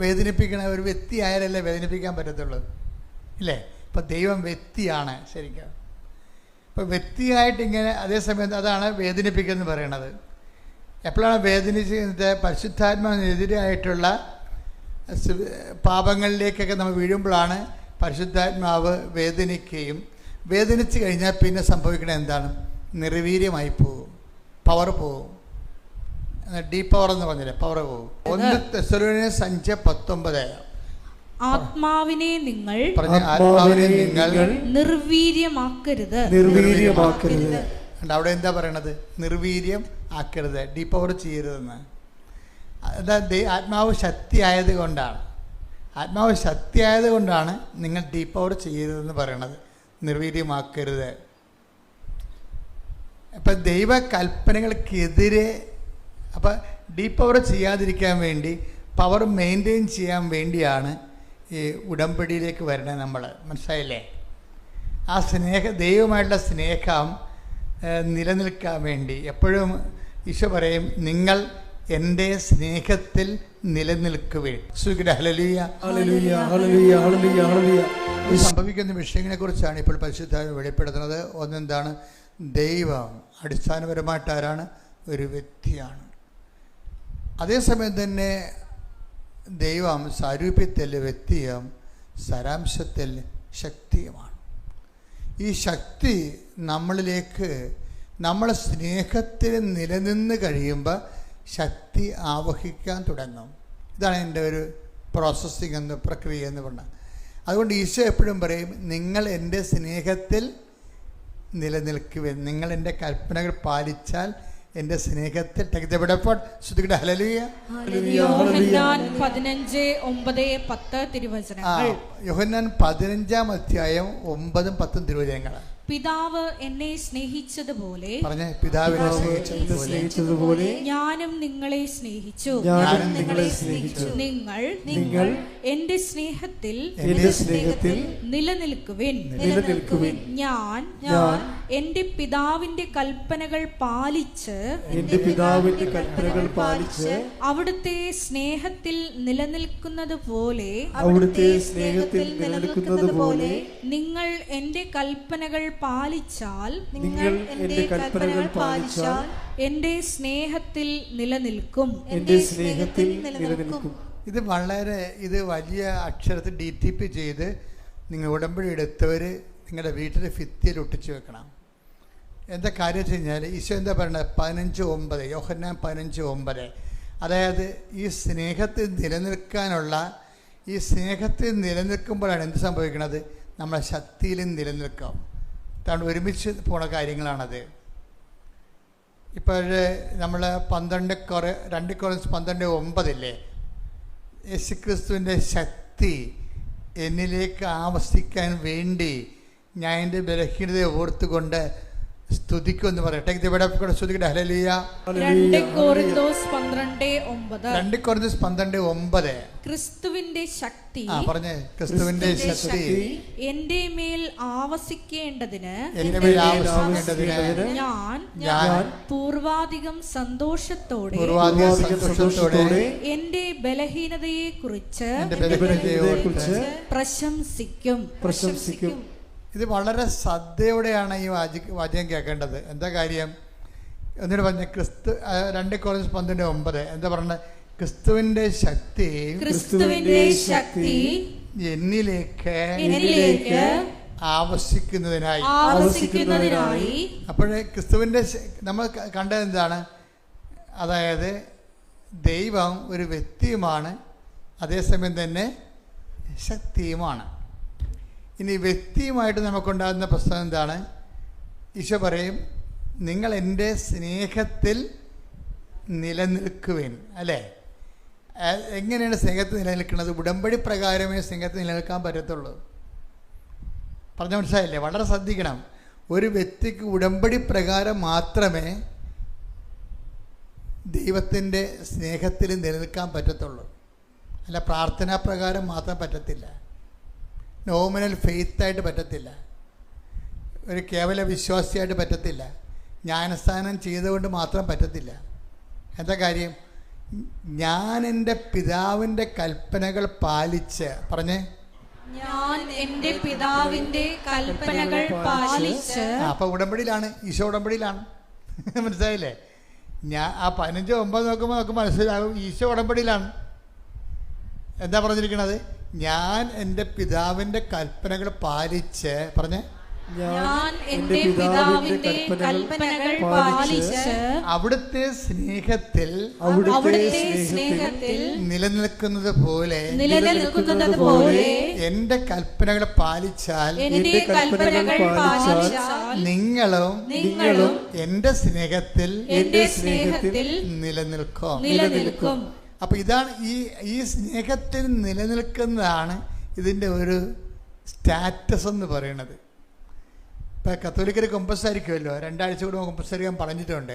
Speaker 1: വേദനിപ്പിക്കണ ഒരു വ്യക്തി ആയാലല്ലേ വേദനിപ്പിക്കാൻ പറ്റത്തുള്ളൂ, ഇല്ലേ? ഇപ്പം ദൈവം വ്യക്തിയാണ് ശരിക്കും. അപ്പോൾ വ്യക്തിയായിട്ട് ഇങ്ങനെ അതേസമയം അതാണ് വേദനിപ്പിക്കുന്നത് പറയണത്. എപ്പോഴാണ് വേദനിച്ച് പരിശുദ്ധാത്മാവിനെതിരായിട്ടുള്ള പാപങ്ങളിലേക്കൊക്കെ നമ്മൾ വീഴുമ്പോഴാണ് പരിശുദ്ധാത്മാവ് വേദനിക്കുകയും, വേദനിച്ച് കഴിഞ്ഞാൽ പിന്നെ സംഭവിക്കുന്നത് എന്താണ്? നിർവീര്യമായി പോകും, പവർ പോകും. ഡീപ് പവർ എന്ന് പറഞ്ഞില്ലേ, പവർ പോകും. 1 തെസ്സലോനിക്കർ 5:19
Speaker 2: ആത്മാവിനെ നിങ്ങൾ
Speaker 3: നിർവീര്യമാക്കരുത്.
Speaker 1: അവിടെ എന്താ പറയണത്? നിർവീര്യം ആക്കരുത്, ഡീപ് പവർ ചെയ്യരുതെന്ന്. അതായത് ആത്മാവ് ശക്തിയായത് കൊണ്ടാണ്, ആത്മാവ് ശക്തിയായത് കൊണ്ടാണ് നിങ്ങൾ ഡീപ് പവർ ചെയ്യരുതെന്ന് പറയണത്, നിർവീര്യമാക്കരുത്. അപ്പം ദൈവകൽപ്പനകൾക്കെതിരെ, അപ്പം ഡീപ് പവർ ചെയ്യാതിരിക്കാൻ വേണ്ടി, പവർ മെയിൻറ്റെയിൻ ചെയ്യാൻ വേണ്ടിയാണ് ഈ ഉടമ്പടിയിലേക്ക് വരണത് നമ്മൾ. മനസ്സിലായില്ലേ? ആ ദൈവമായിട്ടുള്ള സ്നേഹം നിലനിൽക്കാൻ വേണ്ടി എപ്പോഴും ഈശോ പറയും, നിങ്ങൾ എൻ്റെ സ്നേഹത്തിൽ നിലനിൽക്കുവേൻ. സംഭവിക്കുന്ന വിഷയങ്ങളെക്കുറിച്ചാണ് ഇപ്പോൾ പരിശുദ്ധാത്മാവ് വെളിപ്പെടുത്തുന്നത്. ഒന്നെന്താണ്? ദൈവം അടിസ്ഥാനപരമായിട്ട് ആരാണ്? ഒരു വ്യക്തിയാണ്. അതേസമയം തന്നെ ദൈവം സാരൂപ്യത്തിൽ വ്യക്തിയും സാരാംശത്തിൽ ശക്തിയുമാണ്. ഈ ശക്തി നമ്മളിലേക്ക്, നമ്മളെ സ്നേഹത്തിൽ നിലനിന്ന് കഴിയുമ്പോൾ ശക്തി ആവഹിക്കാൻ തുടങ്ങും. ഇതാണ് എൻ്റെ ഒരു പ്രോസസ്സിങ് എന്ന്, പ്രക്രിയ എന്ന് പറഞ്ഞാൽ. അതുകൊണ്ട് ഈശോ എപ്പോഴും പറയും, നിങ്ങൾ എൻ്റെ സ്നേഹത്തിൽ നിലനിൽക്കുവിൻ, നിങ്ങൾ എൻ്റെ കൽപ്പനകൾ പാലിച്ചാൽ എൻ്റെ സ്നേഹത്തിൽ.
Speaker 2: യോഹന്നാൻ 15:9-10 തിരുവചനങ്ങൾ.
Speaker 1: യോഹന്നാൻ 15-ാം അധ്യായം 9-ഉം 10-ഉം തിരുവചനങ്ങൾ.
Speaker 2: പിതാവ് എന്നെ സ്നേഹിച്ചതുപോലെ,
Speaker 1: പറഞ്ഞേ, പിതാവിനെ സ്നേഹിച്ചതുപോലെ
Speaker 2: ഞാനും നിങ്ങളെ സ്നേഹിച്ചു. നിങ്ങൾ എന്റെ സ്നേഹത്തിൽ നിലനിൽക്കുവിൻ. ഞാൻ എന്റെ പിതാവിന്റെ കൽപ്പനകൾ പാലിച്ച് അവിടുത്തെ സ്നേഹത്തിൽ നിലനിൽക്കുന്നത് പോലെ നിങ്ങൾ എന്റെ കൽപ്പനകൾ പാലിച്ചാൽ എന്റെ സ്നേഹത്തിൽ നിലനിൽക്കും.
Speaker 1: ഇത് വലിയ അക്ഷരത്തിൽ DTP ചെയ്ത് നിങ്ങൾ ഉടമ്പടി എടുത്തവർ നിങ്ങളുടെ വീട്ടിലെ ഭിത്തിയിൽ ഒട്ടിച്ചു വെക്കണം. എന്താ കാര്യം വെച്ച് കഴിഞ്ഞാൽ ഈശോ എന്താ പറയുന്നത്? 15:9, യോഹന്നാൻ 15:9. അതായത് ഈ സ്നേഹത്തിൽ നിലനിൽക്കാനുള്ള, ഈ സ്നേഹത്തിൽ നിലനിൽക്കുമ്പോഴാണ് എന്ത് സംഭവിക്കുന്നത്? നമ്മളെ ശക്തിയിലും നിലനിൽക്കാം. അതാണ് ഒരുമിച്ച് പോണ കാര്യങ്ങളാണത്. ഇപ്പോൾ നമ്മൾ 2 Corinthians 12:9 യേശുക്രിസ്തുവിൻ്റെ ശക്തി എന്നിലേക്ക് ആവസിക്കാൻ വേണ്ടി ഞാൻ എൻ്റെ ബലഹീനതയെ ഓർത്തുകൊണ്ട് സ്തുതിക്കുമെന്ന് പറയട്ടെ. ശ്രുതിക്കട്ടെ. ഹല്ലേലൂയ.
Speaker 2: 2 Corinthians 12:9 ക്രിസ്തുവിന്റെ ശക്തി,
Speaker 1: പറഞ്ഞേ, ക്രിസ്തുവിന്റെ ശക്തി
Speaker 2: എന്റെ മേൽ ആവസിക്കേണ്ടതിന് ഞാൻ പൂർവാധികം സന്തോഷത്തോടെ എന്റെ ബലഹീനതയെ കുറിച്ച് പ്രശംസിക്കും.
Speaker 1: ഇത് വളരെ ശ്രദ്ധയോടെയാണ് ഈ വാചകം കേൾക്കേണ്ടത്. എന്താ കാര്യം? എന്നിട്ട് പറഞ്ഞ 2 Corinthians 12:9 എന്താ പറഞ്ഞത്? ക്രിസ്തുവിന്റെ ശക്തി എന്നിലേക്ക് ആവസിക്കുന്നതിനായി. അപ്പോഴേ ക്രിസ്തുവിന്റെ നമ്മൾ കണ്ടത് എന്താണ്? അതായത് ദൈവം ഒരു വ്യക്തിയുമാണ്, അതേസമയം തന്നെ ശക്തിയുമാണ്. ഇനി വ്യക്തിയുമായിട്ട് നമുക്കുണ്ടാകുന്ന പ്രശ്നം എന്താണ്? ഈശോ പറയും, നിങ്ങൾ എൻ്റെ സ്നേഹത്തിൽ നിലനിൽക്കുവിൻ. അല്ലേ? എങ്ങനെയാണ് സ്നേഹത്തിൽ നിലനിൽക്കുന്നത്? ഉടമ്പടി പ്രകാരമേ സ്നേഹത്തിൽ നിലനിൽക്കാൻ പറ്റത്തുള്ളൂ. പറഞ്ഞ മനസ്സിലായില്ലേ? വളരെ ശ്രദ്ധിക്കണം. ഒരു വ്യക്തിക്ക് ഉടമ്പടി പ്രകാരം മാത്രമേ ദൈവത്തിൻ്റെ സ്നേഹത്തിൽ നിലനിൽക്കാൻ പറ്റത്തുള്ളൂ. അല്ല, പ്രാർത്ഥനാ പ്രകാരം മാത്രം പറ്റത്തില്ല. നോമിനൽ ഫെയ്ത്തായിട്ട് പറ്റത്തില്ല. ഒരു കേവല വിശ്വാസിയായിട്ട് പറ്റത്തില്ല. ജ്ഞാനസ്നാനം ചെയ്തുകൊണ്ട് മാത്രം പറ്റത്തില്ല. എന്താ കാര്യം? ഞാൻ എൻ്റെ പിതാവിൻ്റെ കൽപ്പനകൾ പാലിച്ച്, പറഞ്ഞേ,
Speaker 2: ഞാൻ എൻ്റെ പിതാവിൻ്റെ കൽപ്പനകൾ പാലിച്ച്.
Speaker 1: അപ്പൊ ഉടമ്പടിയിലാണ്, ഈശോ ഉടമ്പടിയിലാണ്. മനസ്സിലായില്ലേ? ഞാൻ ആ 15:9 നോക്കുമ്പോൾ നമുക്ക് മനസ്സിലാകും ഈശോ ഉടമ്പടിയിലാണ്. എന്താ പറഞ്ഞിരിക്കണത്? ഞാൻ എൻ്റെ പിതാവിൻ്റെ കൽപ്പനകൾ പാലിച്ച്, പറഞ്ഞേ,
Speaker 2: ഞാൻ എൻ്റെ പിതാവിന്റെ കൽപ്പനകൾ പാലിച്ച്
Speaker 1: അവിടുത്തെ സ്നേഹത്തിൽ നിലനിൽക്കുന്നത് പോലെ എന്റെ കൽപ്പനകൾ പാലിച്ചാൽ നിങ്ങളും എന്റെ സ്നേഹത്തിൽ നിലനിൽക്കും. അപ്പൊ ഇതാണ് ഈ സ്നേഹത്തിൽ നിലനിൽക്കുന്നതാണ് ഇതിന്റെ ഒരു സ്റ്റാറ്റസ് എന്ന് പറയുന്നത്. ഇപ്പം കത്തോലിക്കർ കുമ്പസാരിക്കുമല്ലോ, 2 ആഴ്ച കൂടെ കുമ്പസാരിക്കാൻ പറഞ്ഞിട്ടുണ്ട്.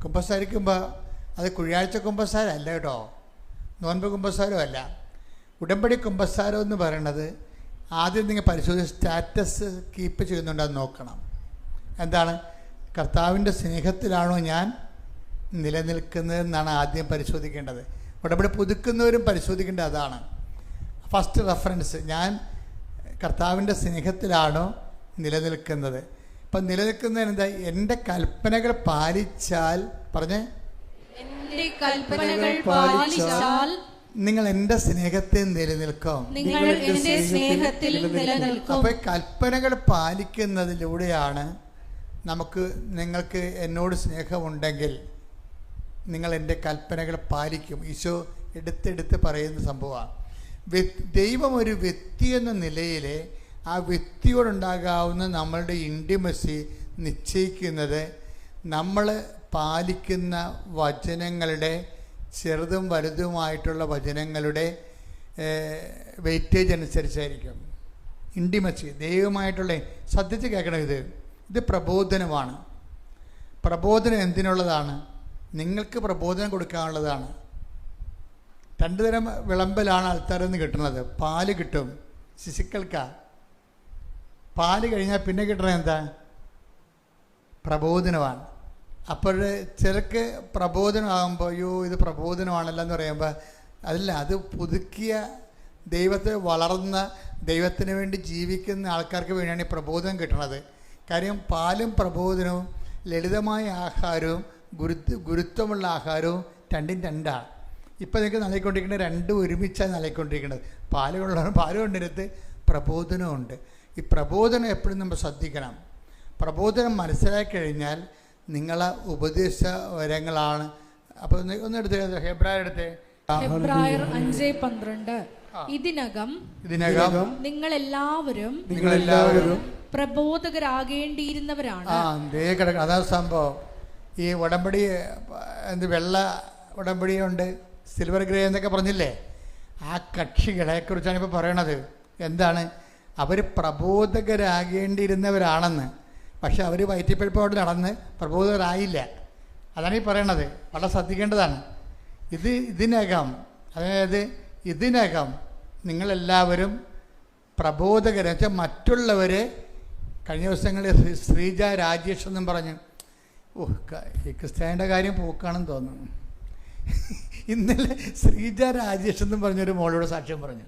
Speaker 1: കുമ്പസാരിക്കുമ്പോൾ അത് കുഴിയാഴ്ച കുമ്പസാരമല്ല കേട്ടോ, നോൻപ് കുമ്പസാരവും അല്ല. ഉടമ്പടി കുമ്പസാരം എന്ന് പറയുന്നത് ആദ്യം നിങ്ങൾ പരിശോധിച്ച് സ്റ്റാറ്റസ് കീപ്പ് ചെയ്യുന്നുണ്ടോ എന്ന് നോക്കണം. എന്താണ്? കർത്താവിൻ്റെ സ്നേഹത്തിലാണോ ഞാൻ നിലനിൽക്കുന്നതെന്നാണ് ആദ്യം പരിശോധിക്കേണ്ടത്. ഉടമ്പടി പുതുക്കുന്നവരും പരിശോധിക്കേണ്ടത് അതാണ്. ഫസ്റ്റ് റെഫറൻസ്, ഞാൻ കർത്താവിൻ്റെ സ്നേഹത്തിലാണോ നിലനിൽക്കുന്നത്. ഇപ്പം നിലനിൽക്കുന്നതിന് എന്താ? എൻ്റെ കൽപ്പനകൾ പാലിച്ചാൽ, പറഞ്ഞേ,
Speaker 2: എൻ്റെ കൽപ്പനകൾ പാലിച്ചാൽ
Speaker 1: നിങ്ങൾ എൻ്റെ സ്നേഹത്തിൽ നിലനിൽക്കും. അപ്പൊ കൽപ്പനകൾ പാലിക്കുന്നതിലൂടെയാണ് നിങ്ങൾക്ക് എന്നോട് സ്നേഹമുണ്ടെങ്കിൽ നിങ്ങൾ എൻ്റെ കൽപ്പനകൾ പാലിക്കും. ഈശോ എടുത്തെടുത്ത് പറയുന്ന സംഭവമാണ്. ദൈവം ഒരു വ്യക്തി എന്ന നിലയിൽ ആ വ്യക്തിയോടുണ്ടാകാവുന്ന നമ്മളുടെ ഇൻറ്റിമസി നിശ്ചയിക്കുന്നത് നമ്മൾ പാലിക്കുന്ന വചനങ്ങളുടെ, ചെറുതും വലുതുമായിട്ടുള്ള വചനങ്ങളുടെ വെയിറ്റേജ് അനുസരിച്ചായിരിക്കും. ഇൻറ്റിമസി ദൈവമായിട്ടുള്ള, ശ്രദ്ധിച്ച് കേൾക്കണം, ഇത് പ്രബോധനമാണ്. പ്രബോധനം എന്തിനുള്ളതാണ്? നിങ്ങൾക്ക് പ്രബോധനം കൊടുക്കാനുള്ളതാണ്. 2 തരം വിളമ്പലാണ് ആൾക്കാരിൽ നിന്ന് കിട്ടുന്നത്. പാല് കിട്ടും ശിശുക്കൾക്കാ. പാല് കഴിഞ്ഞാൽ പിന്നെ കിട്ടണത് എന്താ? പ്രബോധനമാണ്. അപ്പോൾ ചിലർക്ക് പ്രബോധനമാകുമ്പോൾ അയ്യോ ഇത് പ്രബോധനമാണല്ലോ എന്ന് പറയുമ്പോൾ അതല്ല, അത് പുതുക്കിയ ദൈവത്തെ വളർന്ന ദൈവത്തിന് വേണ്ടി ജീവിക്കുന്ന ആൾക്കാർക്ക് വേണ്ടിയാണ് ഈ പ്രബോധനം കിട്ടുന്നത്. കാര്യം പാലും പ്രബോധനവും, ലളിതമായ ആഹാരവും ഗുരുത്വമുള്ള ആഹാരവും രണ്ടും രണ്ടാണ്. ഇപ്പം നിങ്ങൾക്ക് നൽകിക്കൊണ്ടിരിക്കുന്നത് രണ്ടും ഒരുമിച്ചാണ് നൽകിക്കൊണ്ടിരിക്കുന്നത്. പാല് കൊണ്ടിരുത്ത് പ്രബോധനമുണ്ട്. ഈ പ്രബോധനം എപ്പോഴും നമ്മൾ ശ്രദ്ധിക്കണം. പ്രബോധനം മനസ്സിലാക്കി കഴിഞ്ഞാൽ നിങ്ങളെ ഉപദേശ വരങ്ങളാണ്. അപ്പോൾ ഒന്നെടുത്ത് ഹെബ്രായരെടുത്ത്
Speaker 2: ഹെബ്രായർ 5:12 ഇതിനകം നിങ്ങളെല്ലാവരും പ്രബോധകരാകേണ്ടിയിരുന്നവരാണ്.
Speaker 1: അതാണ് സംഭവം. ഈ ഉടമ്പടി വെള്ള ഉടമ്പടിയുണ്ട്, സിൽവർ ഗ്രേ എന്നൊക്കെ പറഞ്ഞില്ലേ, ആ കക്ഷികളെ കുറിച്ചാണ് ഇപ്പോൾ പറയണത്. എന്താണ്? അവർ പ്രബോധകരാകേണ്ടിയിരുന്നവരാണെന്ന്. പക്ഷെ അവർ വയറ്റിപ്പഴിപ്പോട് നടന്ന് പ്രബോധകരായില്ല. അതാണ് ഈ പറയണത്. വളരെ ശ്രദ്ധിക്കേണ്ടതാണ്. ഇതിനകം നിങ്ങളെല്ലാവരും പ്രബോധകരെ വെച്ചാൽ മറ്റുള്ളവരെ. കഴിഞ്ഞ ദിവസങ്ങളിൽ ശ്രീജ രാജേഷ് എന്നും പറഞ്ഞു, ഈ ക്രിസ്ത്യാനിയുടെ കാര്യം പോക്കാണെന്ന് തോന്നുന്നു. ഇന്നലെ ശ്രീജ രാജേഷ് എന്നും പറഞ്ഞൊരു മോളോട് സാക്ഷ്യം പറഞ്ഞു.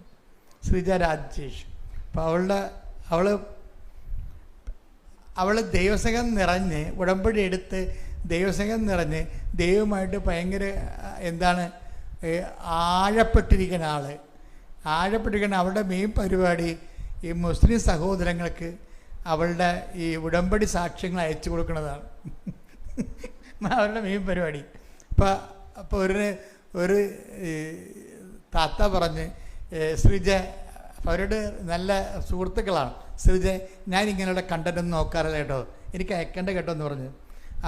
Speaker 1: ശ്രീജ രാജേഷ്. അപ്പോൾ അവൾ ദൈവസ്നേഹം നിറഞ്ഞ് ഉടമ്പടി എടുത്ത് ദൈവസ്നേഹം നിറഞ്ഞ് ദൈവമായിട്ട് ഭയങ്കര ആഴപ്പെട്ടിരിക്കുന്ന അവളുടെ മെയിൻ പരിപാടി ഈ മുസ്ലിം സഹോദരങ്ങൾക്ക് അവളുടെ ഈ ഉടമ്പടി സാക്ഷ്യങ്ങൾ അയച്ചു കൊടുക്കുന്നതാണ് അവരുടെ മെയിൻ പരിപാടി. അപ്പോൾ ഒരു താത്ത പറഞ്ഞ്, ശ്രീജ, അവരുടെ നല്ല സുഹൃത്തുക്കളാണ്, ശ്രീജ ഞാനിങ്ങനെയുള്ള കണ്ടൻറ്റൊന്നും നോക്കാറില്ല കേട്ടോ, എനിക്ക് അയക്കേണ്ട കേട്ടോ എന്ന് പറഞ്ഞു.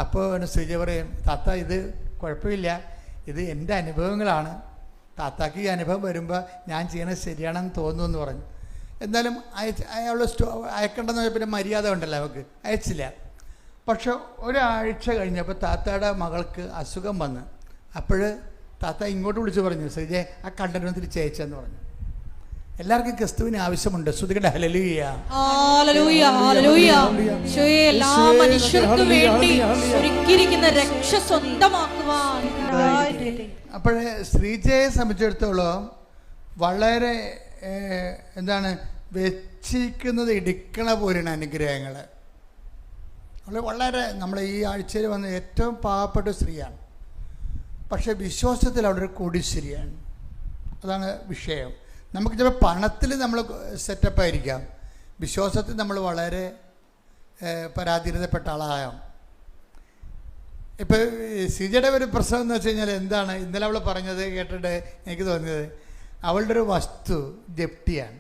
Speaker 1: അപ്പോൾ ശ്രീജ പറയും, താത്ത ഇത് കുഴപ്പമില്ല, ഇത് എൻ്റെ അനുഭവങ്ങളാണ്, താത്താക്ക് ഈ അനുഭവം വരുമ്പോൾ ഞാൻ ചെയ്യണത് ശരിയാണെന്ന് തോന്നുന്നു പറഞ്ഞു. എന്നാലും അയാൾ അയക്കേണ്ടെന്ന് പറഞ്ഞാൽ പിന്നെ മര്യാദ ഉണ്ടല്ലോ, അവൾക്ക് അയച്ചില്ല. പക്ഷെ ഒരാഴ്ച കഴിഞ്ഞപ്പോൾ താത്തയുടെ മകൾക്ക് അസുഖം വന്ന്. അപ്പോൾ താത്ത ഇങ്ങോട്ട് വിളിച്ച് പറഞ്ഞു, ശ്രീജെ ആ കണ്ടന്റ് തിരിച്ചയച്ചെന്ന് പറഞ്ഞു. എല്ലാവർക്കും ക്രിസ്തുവിന് ആവശ്യമുണ്ട്. ശ്രുതികട്ടെ ഹല്ലേലൂയ.
Speaker 2: ഹല്ലേലൂയ ഹല്ലേലൂയ. എല്ലാ മനുഷ്യർക്കും വേണ്ടി ഒരുക്കിയിരിക്കുന്ന രക്ഷ സ്വന്തമാക്കുവാൻ. അപ്പോൾ
Speaker 1: ശ്രീജയെ സംബന്ധിച്ചിടത്തോളം വളരെ വെച്ചിരിക്കുന്നത് ഇടിക്കണ പോലെയാണ് അനുഗ്രഹങ്ങൾ. നമ്മൾ ഈ ആഴ്ചയിൽ വന്ന ഏറ്റവും പാവപ്പെട്ട സ്ത്രീയാണ്, പക്ഷേ വിശ്വാസത്തിൽ അവളൊരു കോടീശ്വരിയാണ്. അതാണ് വിഷയം. നമുക്ക് ചിലപ്പോൾ പണത്തിൽ നമ്മൾ സെറ്റപ്പായിരിക്കാം, വിശ്വാസത്തിൽ നമ്മൾ വളരെ പരാധീനതപ്പെട്ട ആളാകാം. ഇപ്പോൾ സിജയുടെ ഒരു പ്രശ്നം എന്ന് വെച്ച് കഴിഞ്ഞാൽ എന്താണ്, ഇന്നലെ അവൾ പറഞ്ഞത് കേട്ടിട്ട് എനിക്ക് തോന്നിയത്, അവളുടെ ഒരു വസ്തു ജപ്തിയാണ്.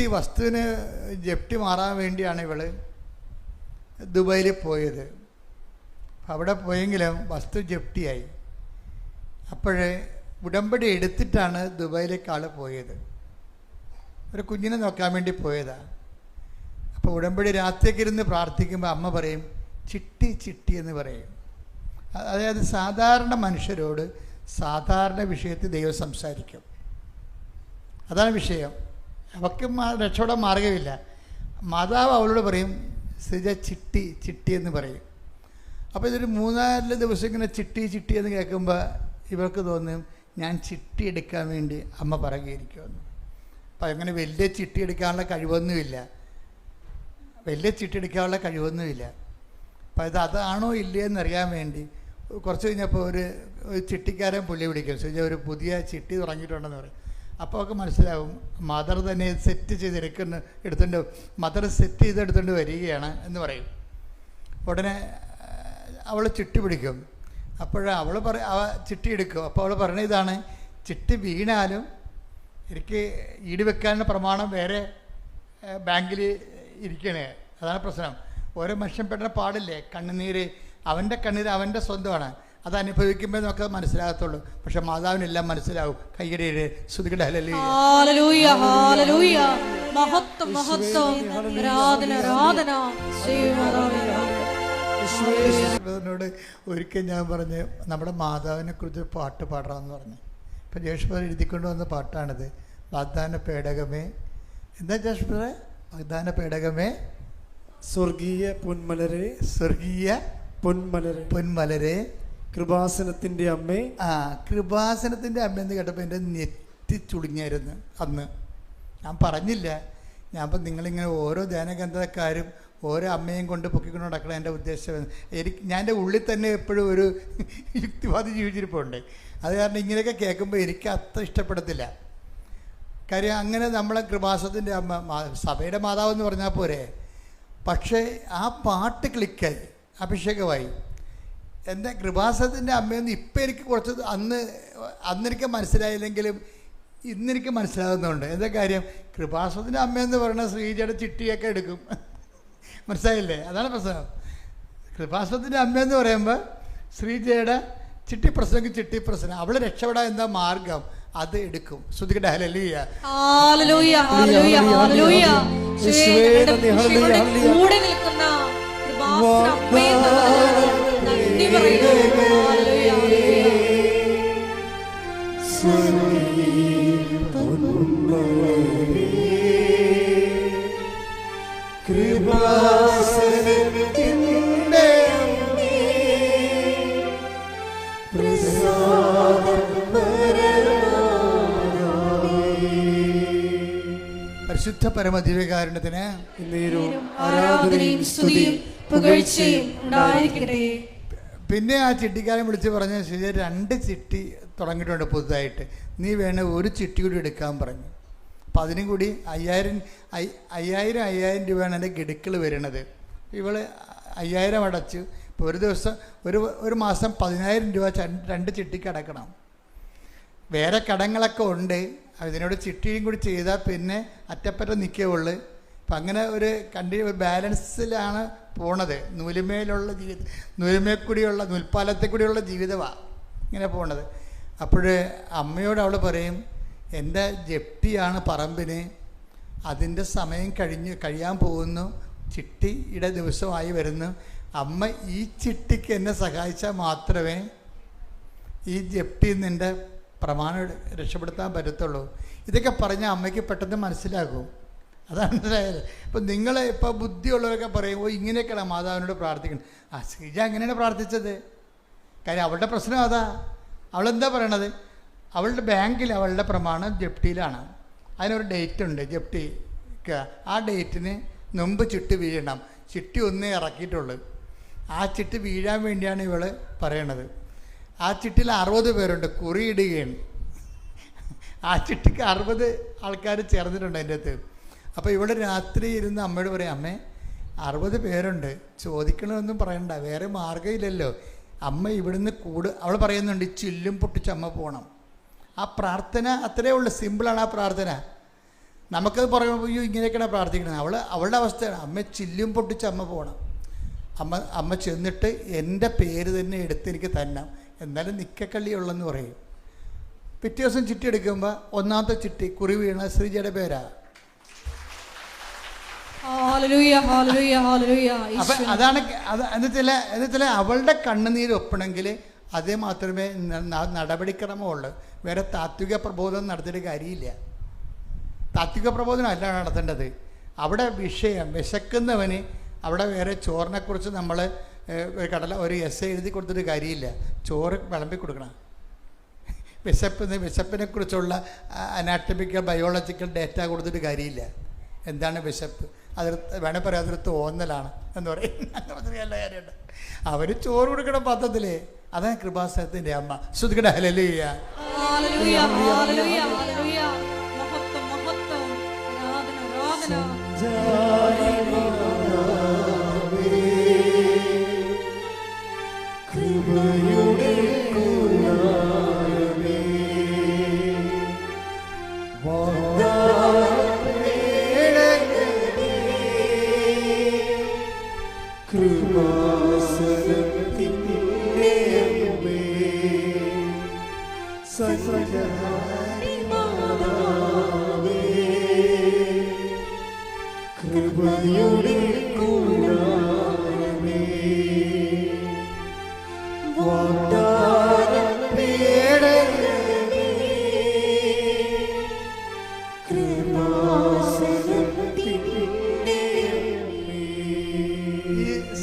Speaker 1: ഈ വസ്തുവിന് ജപ്തി മാറാൻ വേണ്ടിയാണ് ഇവൾ ദുബായിൽ പോയത്. അവിടെ പോയെങ്കിലും വസ്തു ജപ്തിയായി. അപ്പോഴേ ഉടമ്പടി എടുത്തിട്ടാണ് ദുബായിലേക്ക് ആൾ പോയത്. ഒരു കുഞ്ഞിനെ നോക്കാൻ വേണ്ടി പോയതാണ്. അപ്പോൾ ഉടമ്പടി രാത്രിയൊക്കെ ഇരുന്ന് പ്രാർത്ഥിക്കുമ്പോൾ അമ്മ പറയും ചിട്ടി ചിട്ടി എന്ന് പറയും. അതായത് സാധാരണ മനുഷ്യരോട് സാധാരണ വിഷയത്തിൽ ദൈവം സംസാരിക്കും. അതാണ് വിഷയം. അവർക്ക് രക്ഷപ്പെടാൻ മാർഗമില്ല. മാതാവ് അവളോട് പറയും സിജ ചിട്ടി ചിട്ടി എന്ന് പറയും. അപ്പോൾ ഇതൊരു 3-4 ദിവസം ഇങ്ങനെ ചിട്ടി ചിട്ടി എന്ന് കേൾക്കുമ്പോൾ ഇവർക്ക് തോന്നും ഞാൻ ചിട്ടി എടുക്കാൻ വേണ്ടി അമ്മ പറയുകയായിരിക്കുമെന്ന്. അപ്പം അങ്ങനെ വലിയ ചിട്ടി എടുക്കാനുള്ള കഴിവൊന്നുമില്ല. അപ്പം അതാണോ ഇല്ലേ എന്നറിയാൻ വേണ്ടി കുറച്ച് കഴിഞ്ഞപ്പോൾ ഒരു ചിട്ടിക്കാരൻ പുള്ളി വിളിക്കും, സിജ ഒരു പുതിയ ചിട്ടി തുടങ്ങിയിട്ടുണ്ടെന്ന് പറയും. അപ്പോൾ അവർക്ക് മനസ്സിലാവും മദർ തന്നെ സെറ്റ് എടുത്തുകൊണ്ട് മദർ സെറ്റ് ചെയ്തെടുത്തുകൊണ്ട് വരികയാണ് എന്ന് പറയും. ഉടനെ അവൾ ചിട്ടി പിടിക്കും. അവൾ ചിട്ടി എടുക്കും. അപ്പോൾ അവൾ പറയണ ഇതാണ്, ചിട്ടി വീണാലും എനിക്ക് ഈട് വെക്കാനുള്ള പ്രമാണം വേറെ ബാങ്കിൽ ഇരിക്കണേ. അതാണ് പ്രശ്നം. ഓരോ മനുഷ്യൻ പെടുന്ന പാടില്ലേ, കണ്ണുനീര് അവൻ്റെ കണ്ണീര് അവൻ്റെ സ്വന്തമാണ്. അത് അനുഭവിക്കുമ്പോൾ നമുക്ക് മനസ്സിലാകത്തുള്ളൂ. പക്ഷെ മാതാവിനെല്ലാം മനസ്സിലാവും. കയ്യടിയുടെ ശ്രുതികളുടെ ോട് ഒരിക്കൽ ഞാൻ പറഞ്ഞ് നമ്മുടെ മാതാവിനെ കുറിച്ച് പാട്ട് പാടാമെന്ന് പറഞ്ഞു. ഇപ്പം ജേഷ്പദർ എഴുതിക്കൊണ്ട് വന്ന പാട്ടാണിത്. വാഗ്ദാന പേടകമേ, എന്താ ജേഷ്പദ? വാഗ്ദാന പേടകമേ,
Speaker 3: സ്വർഗീയ പൊന്മലരെ,
Speaker 1: സ്വർഗീയ
Speaker 3: പൊന്മലരെ,
Speaker 1: പൊന്മലരെ,
Speaker 3: കൃപാസനത്തിൻ്റെ അമ്മേ.
Speaker 1: കൃപാസനത്തിൻ്റെ അമ്മയെന്ന് കേട്ടപ്പോൾ എൻ്റെ നെറ്റി ചുളിഞ്ഞായിരുന്നു അന്ന്. ഞാൻ പറഞ്ഞില്ല. അപ്പം നിങ്ങളിങ്ങനെ ഓരോ ധ്യാനഗ്രന്ഥക്കാരും ഓരോ അമ്മയും കൊണ്ട് പൊക്കിക്കൊണ്ട് നടക്കണം എൻ്റെ ഉദ്ദേശം. ഞാൻ എൻ്റെ ഉള്ളിൽ തന്നെ എപ്പോഴും ഒരു യുക്തിവാദി ജീവിച്ചിരിപ്പുണ്ട്. അത് കാരണം ഇങ്ങനെയൊക്കെ കേൾക്കുമ്പോൾ എനിക്ക് അത്ര ഇഷ്ടപ്പെടത്തില്ല. കാര്യം അങ്ങനെ നമ്മളെ കൃപാസനത്തിൻ്റെ അമ്മ, സഭയുടെ മാതാവെന്ന് പറഞ്ഞാൽ പോരെ. പക്ഷേ ആ പാട്ട് ക്ലിക്കായി, അഭിഷേകമായി. എൻ്റെ കൃപാസനത്തിൻ്റെ അമ്മയെന്ന് ഇപ്പം എനിക്ക് കുറച്ച് അന്നെനിക്ക് മനസ്സിലായില്ലെങ്കിലും ഇന്നെനിക്ക് മനസ്സിലാകുന്നുണ്ട്. എന്താ കാര്യം, കൃപാസനത്തിൻ്റെ അമ്മയെന്ന് പറയുന്ന ശ്രീജയുടെ ചിട്ടിയൊക്കെ എടുക്കും. മനസ്സിലായില്ലേ? അതാണ് പ്രശ്നം. കൃപാസനത്തിൻ്റെ അമ്മയെന്ന് പറയുമ്പോൾ ശ്രീജയുടെ ചിട്ടി പ്രശ്നമെങ്കിൽ ചിട്ടി പ്രശ്നം, അവൾ രക്ഷപ്പെടാൻ എന്താ മാർഗം അത് എടുക്കും. ശ്രുതികട്ടെ ഹല്ലേലൂയ.
Speaker 2: കൂടെ നിൽക്കുന്ന നന്ദി പറയുന്നു.
Speaker 1: പരിശുദ്ധ പരമദിവ്യകാരുണ്യത്തിന്
Speaker 2: ആരാധനയും സ്തുതിയും പുകഴ്ചയും ഉണ്ടായിരിക്കട്ടെ.
Speaker 1: പിന്നെ ആ ചിട്ടിക്കാരൻ വിളിച്ച് പറഞ്ഞ ശരി, 2 ചിട്ടി തുടങ്ങിയിട്ടുണ്ട് പുതുതായിട്ട്, നീ വേണേ ഒരു ചിട്ടി കൂടി എടുക്കാൻ പറഞ്ഞു. അപ്പം അതിനും കൂടി 5000 രൂപയാണ് എൻ്റെ ഗഡുക്കൾ വരുന്നത്. ഇവൾ 5000 അടച്ചു. ഇപ്പോൾ ഒരു ദിവസം ഒരു മാസം 10000 രൂപ 2 ചിട്ടിക്ക് അടക്കണം. വേറെ കടങ്ങളൊക്കെ ഉണ്ട്. ഇതിനോട് ചിട്ടിയും കൂടി ചെയ്താൽ പിന്നെ അറ്റപ്പറ്റ നിൽക്കുകയുള്ളു. അപ്പം അങ്ങനെ ഒരു ബാലൻസിലാണ് പോണത്. നൂലുമേക്കൂടിയുള്ള നൂൽപ്പാലത്തിൽ കൂടിയുള്ള ജീവിതമാണ് ഇങ്ങനെ പോണത്. അപ്പോൾ അമ്മയോട് അവൾ പറയും, എൻ്റെ ജപ്തിയാണ് പറമ്പിന്, അതിൻ്റെ സമയം കഴിയാൻ പോകുന്നു, ചിട്ടിയുടെ ദിവസമായി വരുന്നു. അമ്മ ഈ ചിട്ടിക്ക് എന്നെ സഹായിച്ചാൽ മാത്രമേ ഈ ജപ്തിയിൽ നിൻ്റെ പ്രമാണം രക്ഷപ്പെടുത്താൻ പറ്റത്തുള്ളൂ. ഇതൊക്കെ പറഞ്ഞാൽ അമ്മയ്ക്ക് പെട്ടെന്ന് മനസ്സിലാകും. അതാണ് മനസ്സിലായത്. ഇപ്പം നിങ്ങൾ ഇപ്പോൾ ബുദ്ധിയുള്ളവരൊക്കെ പറയും, ഇങ്ങനെയൊക്കെയാണ് മാതാവിനോട് പ്രാർത്ഥിക്കണം. ശ്രീജ അങ്ങനെയാണ് പ്രാർത്ഥിച്ചത്. കാര്യം അവളുടെ പ്രശ്നം അതാ. അവളെന്താ പറയണത്, അവളുടെ ബാങ്കിൽ അവളുടെ പ്രമാണം ജപ്തിയിലാണ്. അതിനൊരു ഡേറ്റ് ഉണ്ട് ജപ്തി. ആ ഡേറ്റിന് മുമ്പ് ചിട്ടി വീഴണം. ചിട്ടി ഒന്നേ ഇറക്കിയിട്ടുള്ളൂ. ആ ചിട്ടി വീഴാൻ വേണ്ടിയാണ് ഇവൾ പറയണത്. ആ ചിട്ടിയിൽ 60 പേരുണ്ട്, കുറിയിടുകയാണ്. ആ ചിട്ടിക്ക് 60 ആൾക്കാർ ചേർന്നിട്ടുണ്ട് അതിൻ്റെ അകത്ത്. അപ്പോൾ ഇവിടെ രാത്രി ഇരുന്ന് അമ്മയോട് പറയും, അമ്മേ 60 പേരുണ്ട്, ചോദിക്കണമെന്നും പറയണ്ട, വേറെ മാർഗ്ഗമില്ലല്ലോ. അമ്മ ഇവിടുന്ന് അവൾ പറയുന്നുണ്ട്, ചില്ലും പൊട്ടിച്ച് അമ്മ പോകണം. ആ പ്രാർത്ഥന അത്രയേ ഉള്ളൂ, സിമ്പിളാണ് ആ പ്രാർത്ഥന. നമുക്കത് പറയുമ്പോൾ അയ്യോ ഇങ്ങനെയൊക്കെയാണ് പ്രാർത്ഥിക്കുന്നത്. അവളുടെ അവസ്ഥയാണ്, അമ്മ ചില്ലും പൊട്ടിച്ച് അമ്മ പോകണം. അമ്മ ചെന്നിട്ട് എൻ്റെ പേര് തന്നെ എടുത്ത് എനിക്ക് തന്നെ, എന്നാലും നിക്കക്കള്ളിയുള്ളെന്ന് പറയും. പിറ്റേ ദിവസം ചിട്ടി എടുക്കുമ്പോൾ ഒന്നാമത്തെ ചിട്ടി കുറി വീണ ശ്രീജയുടെ പേരാ. അപ്പം അതാണ് എന്നുവെച്ചാൽ അവളുടെ കണ്ണുനീര് ഒപ്പണമെങ്കിൽ അതേ മാത്രമേ നടപടിക്രമമുള്ളൂ. വേറെ താത്വിക പ്രബോധനം നടത്തിയിട്ട് കാര്യമില്ല. താത്വിക പ്രബോധനം അല്ല നടത്തേണ്ടത്. അവിടെ വിഷയം വിശക്കുന്നവന് അവിടെ വേറെ ചോറിനെക്കുറിച്ച് നമ്മൾ ഒരു എസ്സേ എഴുതി കൊടുത്തിട്ട് കാര്യമില്ല. ചോറ് വിളമ്പി കൊടുക്കണം. വിശപ്പിനെ കുറിച്ചുള്ള അനാറ്റമിക്കൽ ബയോളജിക്കൽ ഡേറ്റ കൊടുത്തിട്ട് കാര്യമില്ല. എന്താണ് വിശപ്പ്? അതിൽ വേണേൽ പറയാം അതൊരു തോന്നലാണ് എന്ന് പറയും. നല്ല കാര്യമുണ്ട്. അവർ ചോറ് കൊടുക്കണ പദ്ധതിയിലേ അതാണ് കൃപാസനത്തിൻ്റെ അമ്മ. ശ്രുതികട ഹല്ലേലൂയ.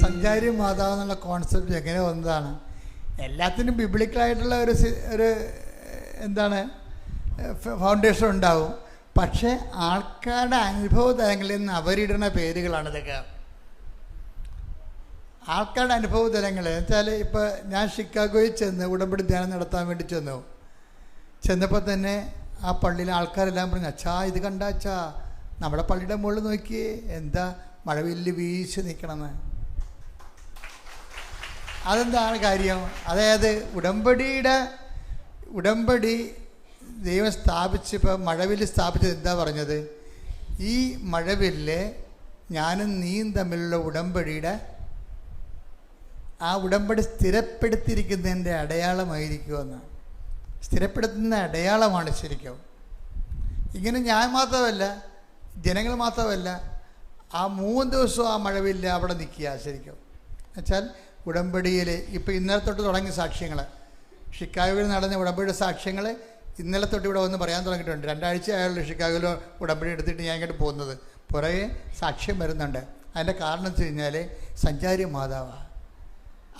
Speaker 1: സഞ്ചാരി മാതാവ് എന്നുള്ള കോൺസെപ്റ്റ് എങ്ങനെ വന്നതാണ്? എല്ലാത്തിനും ബിബ്ലിക്കലായിട്ടുള്ള ഒരു എന്താണ് ഫൗണ്ടേഷൻ ഉണ്ടാവും. പക്ഷേ ആൾക്കാരുടെ അനുഭവ തലങ്ങളിൽ നിന്ന് അവരിടുന്ന പേരുകളാണ് ഇതൊക്കെ. ആൾക്കാരുടെ അനുഭവ തലങ്ങൾ എന്നുവെച്ചാൽ ഇപ്പോൾ ഞാൻ ഷിക്കാഗോയിൽ ചെന്ന് ഉടമ്പടി ധ്യാനം നടത്താൻ വേണ്ടി ചെന്നപ്പോൾ തന്നെ ആ പള്ളിയിലെ ആൾക്കാരെല്ലാം പറഞ്ഞു, അച്ഛാ ഇത് കണ്ട അച്ഛാ, നമ്മുടെ പള്ളിയുടെ മുകളിൽ നോക്കിയേ എന്താ മഴവില്ല് വീശി നിൽക്കണമെന്ന്. അതെന്താണ് കാര്യം? അതായത് ഉടമ്പടി ദൈവം സ്ഥാപിച്ചപ്പോൾ മഴവില്ല് സ്ഥാപിച്ചത് എന്താ പറഞ്ഞത്? ഈ മഴവില്ല് ഞാനും നീയും തമ്മിലുള്ള ഉടമ്പടിയുടെ ആ ഉടമ്പടി സ്ഥിരപ്പെടുത്തിയിരിക്കുന്നതിൻ്റെ അടയാളമായിരിക്കുമെന്ന്. സ്ഥിരപ്പെടുത്തുന്ന അടയാളമാണ് ശരിക്കും. ഇങ്ങനെ ഞാൻ മാത്രമല്ല, ജനങ്ങൾ മാത്രമല്ല, ആ 3 ദിവസവും ആ മഴവില്ല് അവിടെ നിൽക്കുക ശരിക്കും. എന്നുവെച്ചാൽ ഉടമ്പടിയിൽ ഇപ്പോൾ ഇന്നലെ തൊട്ട് തുടങ്ങിയ സാക്ഷ്യങ്ങൾ, ഷിക്കാഗോയിൽ നടന്ന ഉടമ്പടിയുടെ സാക്ഷ്യങ്ങൾ ഇന്നലെ തൊട്ട് ഇവിടെ വന്ന് പറയാൻ തുടങ്ങിയിട്ടുണ്ട്. 2 ആഴ്ച ആയുള്ള ഷിക്കാഗോയിൽ ഉടമ്പടി എടുത്തിട്ട് ഞാൻ ഇങ്ങോട്ട് പോകുന്നത്. പുറകെ സാക്ഷ്യം വരുന്നുണ്ട്. അതിൻ്റെ കാരണം എന്ന് വെച്ച് കഴിഞ്ഞാൽ സഞ്ചാരി മാതാവാണ്.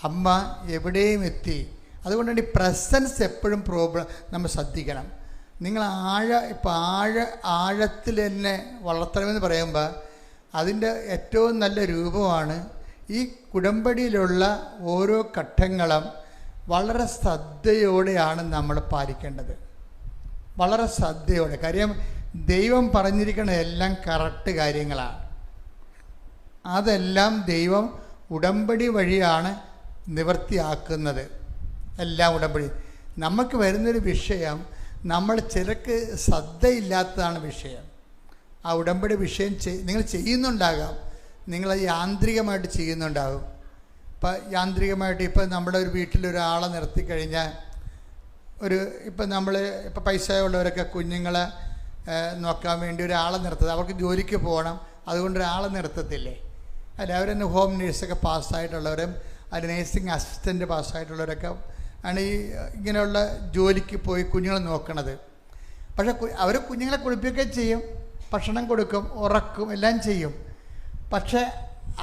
Speaker 1: അമ്മ എവിടെയും എത്തി. അതുകൊണ്ടാണ് ഈ പ്രസൻസ് എപ്പോഴും നമ്മൾ ശ്രദ്ധിക്കണം. നിങ്ങൾ ആഴത്തിൽ തന്നെ വളർത്തണമെന്ന് പറയുമ്പോൾ അതിൻ്റെ ഏറ്റവും നല്ല രൂപമാണ് ഈ ഉടമ്പടിയിലുള്ള ഓരോ ഘട്ടങ്ങളും വളരെ ശ്രദ്ധയോടെയാണ് നമ്മൾ പാലിക്കേണ്ടത്. വളരെ ശ്രദ്ധയോടെ. കാര്യം ദൈവം പറഞ്ഞിരിക്കുന്ന എല്ലാം കറക്റ്റ് കാര്യങ്ങളാണ്. അതെല്ലാം ദൈവം ഉടമ്പടി വഴിയാണ് നിവൃത്തിയാക്കുന്നത്. എല്ലാം ഉടമ്പടി. നമുക്ക് വരുന്നൊരു വിഷയം, നമ്മൾ ചിലർക്ക് ശ്രദ്ധയില്ലാത്തതാണ് വിഷയം. ആ ഉടമ്പടി വിഷയം നിങ്ങൾ ചെയ്യുന്നുണ്ടാകാം, നിങ്ങളത് യാന്ത്രികമായിട്ട് ചെയ്യുന്നുണ്ടാകും. ഇപ്പം യാന്ത്രികമായിട്ട് ഇപ്പം നമ്മുടെ ഒരു വീട്ടിലൊരാളെ നിർത്തിക്കഴിഞ്ഞാൽ ഇപ്പം പൈസ ഉള്ളവരൊക്കെ കുഞ്ഞുങ്ങളെ നോക്കാൻ വേണ്ടി ഒരാളെ നിർത്തുന്നത്, അവർക്ക് ജോലിക്ക് പോകണം, അതുകൊണ്ട് ഒരാളെ നിർത്തത്തില്ലേ? അല്ല, അവരെന്നെ ഹോം നേഴ്സൊക്കെ പാസ്സായിട്ടുള്ളവരും അത് നേഴ്സിംഗ് അസിസ്റ്റൻ്റ് പാസ്സായിട്ടുള്ളവരൊക്കെ ആണ് ഈ ഇങ്ങനെയുള്ള ജോലിക്ക് പോയി കുഞ്ഞുങ്ങളെ നോക്കണത്. പക്ഷേ അവർ കുഞ്ഞുങ്ങളെ കുളിപ്പിക്കുകയും ചെയ്യും, ഭക്ഷണം കൊടുക്കും, ഉറക്കും, എല്ലാം ചെയ്യും. പക്ഷേ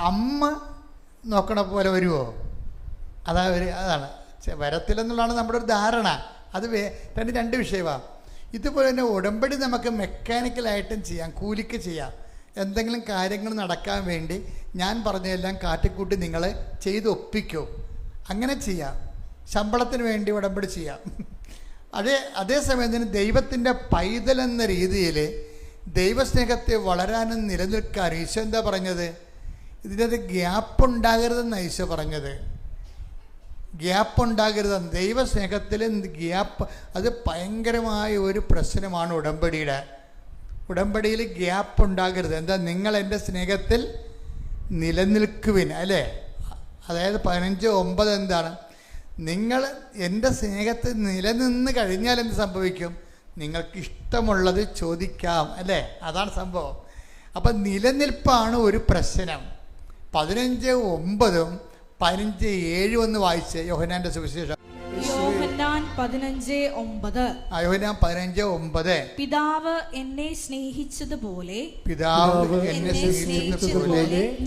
Speaker 1: അമ്മ നോക്കണ പോലെ വരുമോ? അതാണ് വരത്തില്ലെന്നുള്ളതാണ് നമ്മുടെ ഒരു ധാരണ. അത് രണ്ട് വിഷയമാണ്. ഇതുപോലെ തന്നെ ഉടമ്പടി നമുക്ക് മെക്കാനിക്കലായിട്ടും ചെയ്യാം, കൂലിക്ക് ചെയ്യാം. എന്തെങ്കിലും കാര്യങ്ങൾ നടക്കാൻ വേണ്ടി ഞാൻ പറഞ്ഞതെല്ലാം കാട്ടിക്കൂട്ടി നിങ്ങൾ ചെയ്ത് ഒപ്പിക്കും, അങ്ങനെ ചെയ്യാം. ശമ്പളത്തിന് വേണ്ടി ഉടമ്പടി ചെയ്യാം. അതേസമയത്തിന് ദൈവത്തിൻ്റെ പൈതൽ എന്ന രീതിയിൽ ദൈവസ്നേഹത്തെ വളരാനും നിലനിൽക്കാൻ ഈശോ എന്താ പറഞ്ഞത്? ഇതിനകത്ത് ഗ്യാപ്പ് ഉണ്ടാകരുതെന്ന് ഈശോ പറഞ്ഞത്. ഗ്യാപ്പ് ഉണ്ടാകരുതെന്ന്. ദൈവസ്നേഹത്തിൽ ഗ്യാപ്പ്, അത് ഭയങ്കരമായ ഒരു പ്രശ്നമാണ് ഉടമ്പടിയിൽ ഗ്യാപ്പ് ഉണ്ടാകരുത്. എന്താ? നിങ്ങൾ എൻ്റെ സ്നേഹത്തിൽ നിലനിൽക്കുവിൻ, അല്ലേ? അതായത് 15:9 എന്താണ്? നിങ്ങൾ എൻ്റെ സ്നേഹത്തിൽ നിലനിന്ന് കഴിഞ്ഞാൽ എന്ത് സംഭവിക്കും? നിങ്ങൾക്ക് ഇഷ്ടമുള്ളത് ചോദിക്കാം, അല്ലേ? അതാണ് സംഭവം. അപ്പം നിലനിൽപ്പാണ് ഒരു പ്രശ്നം. 15:9 15:7 ഒന്ന് വായിച്ച് യോഹന്നാന്റെ സുവിശേഷം.
Speaker 2: യോഹന്നാൻ 15:9.
Speaker 1: യോഹന്നാൻ 15:9.
Speaker 2: പിതാവ് എന്നെ സ്നേഹിച്ചതുപോലെ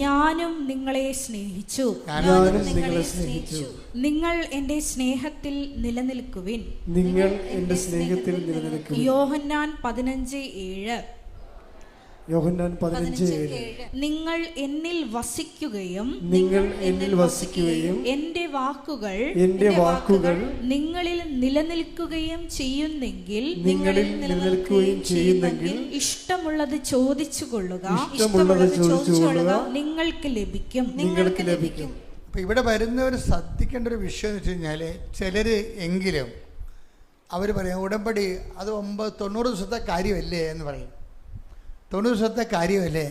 Speaker 2: ഞാനും നിങ്ങളെ സ്നേഹിച്ചു. നിങ്ങൾ എന്റെ സ്നേഹത്തിൽ നിലനിൽക്കുവിൻ. യോഹന്നാൻ 15:7.
Speaker 3: യോഹന്നാൻ 15:7.
Speaker 2: നിങ്ങൾ എന്നിൽ വസിക്കുകയും എന്റെ വാക്കുകൾ നിങ്ങളിൽ നിലനിൽക്കുകയും ചെയ്യുന്നെങ്കിൽ ഇഷ്ടമുള്ളത് ചോദിച്ചു കൊള്ളുക, നിങ്ങൾക്ക് ലഭിക്കും.
Speaker 1: അപ്പം ഇവിടെ വരുന്നവർ ശ്രദ്ധിക്കേണ്ട ഒരു വിഷയം എന്ന് വെച്ച് കഴിഞ്ഞാൽ, ചിലർ എങ്കിലും അവർ പറയും ഉടമ്പടി അത് 90 ദിവസത്തെ കാര്യമല്ലേ എന്ന് പറയും. 90 ദിവസത്തെ കാര്യമല്ലേ?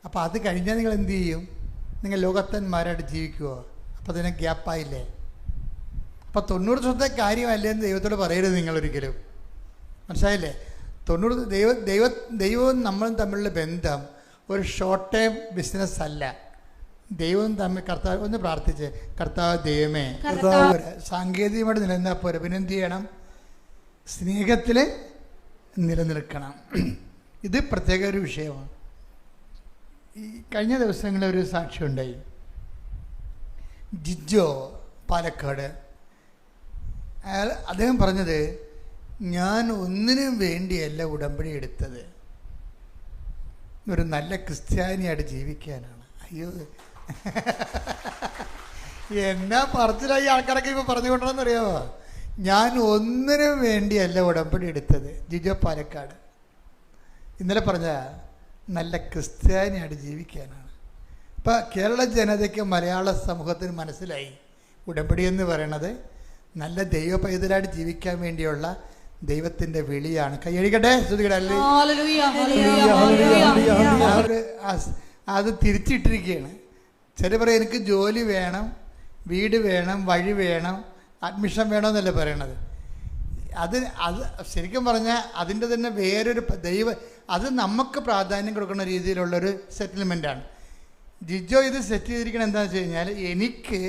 Speaker 1: അപ്പോൾ അത് കഴിഞ്ഞാൽ നിങ്ങൾ എന്ത് ചെയ്യും? നിങ്ങൾ ലോകത്തന്മാരായിട്ട് ജീവിക്കുമോ? അപ്പോൾ അതിന് ഗ്യാപ്പായില്ലേ? അപ്പോൾ 90 ദിവസത്തെ കാര്യമല്ലേ എന്ന് ദൈവത്തോട് പറയരുത് നിങ്ങളൊരിക്കലും. മനസ്സിലായില്ലേ? 90 ദൈവവും നമ്മളും തമ്മിലുള്ള ബന്ധം ഒരു ഷോർട്ട് ടൈം ബിസിനസ് അല്ല. ദൈവവും തമ്മിൽ കർത്താവ് ഒന്ന് പ്രാർത്ഥിച്ച്, കർത്താവ് ദൈവമേ, സാങ്കേതികമായിട്ട് നിലനിന്നാൽ പോരെ, പിന്നെ എന്ത് ചെയ്യണം? സ്നേഹത്തിൽ നിലനിൽക്കണം. ഇത് പ്രത്യേക ഒരു വിഷയമാണ്. ഈ കഴിഞ്ഞ ദിവസങ്ങളിൽ ഒരു സാക്ഷ്യമുണ്ടായി. ജിജോ പാലക്കാട്, അദ്ദേഹം പറഞ്ഞത്, ഞാൻ ഒന്നിനും വേണ്ടിയല്ല ഉടമ്പടി എടുത്തത്, ഒരു നല്ല ക്രിസ്ത്യാനിയായിട്ട് ജീവിക്കാനാണ്. അയ്യോ, എന്നാ പറച്ചിലായി ആൾക്കാരൊക്കെ ഇപ്പോൾ പറഞ്ഞുകൊണ്ടെന്നറിയാമോ? ഞാൻ ഒന്നിനും വേണ്ടിയല്ല ഉടമ്പടി എടുത്തത്. ജിജോ പാലക്കാട് ഇന്നലെ പറഞ്ഞ നല്ല ക്രിസ്ത്യാനിയായിട്ട് ജീവിക്കാനാണ്. ഇപ്പം കേരള ജനതയ്ക്ക്, മലയാള സമൂഹത്തിന് മനസ്സിലായി ഉടമ്പടി എന്ന് പറയണത് നല്ല ദൈവ പൈതലായിട്ട് ജീവിക്കാൻ വേണ്ടിയുള്ള ദൈവത്തിൻ്റെ വിളിയാണ്. കൈയടിക്കട്ടെ, ശ്രുതികട്ടെ. അത് തിരിച്ചിട്ടിരിക്കുകയാണ്. ചില പറയും എനിക്ക് ജോലി വേണം, വീട് വേണം, വഴി വേണം, അഡ്മിഷൻ വേണമെന്നല്ലേ പറയണത്. അത് ശരിക്കും പറഞ്ഞാൽ അതിൻ്റെ തന്നെ വേറൊരു അത് നമുക്ക് പ്രാധാന്യം കൊടുക്കുന്ന രീതിയിലുള്ളൊരു സെറ്റിൽമെൻറ്റാണ്. ജിജോ ഇത് സെറ്റ് ചെയ്തിരിക്കണം എന്താണെന്ന് വെച്ച് കഴിഞ്ഞാൽ, എനിക്ക്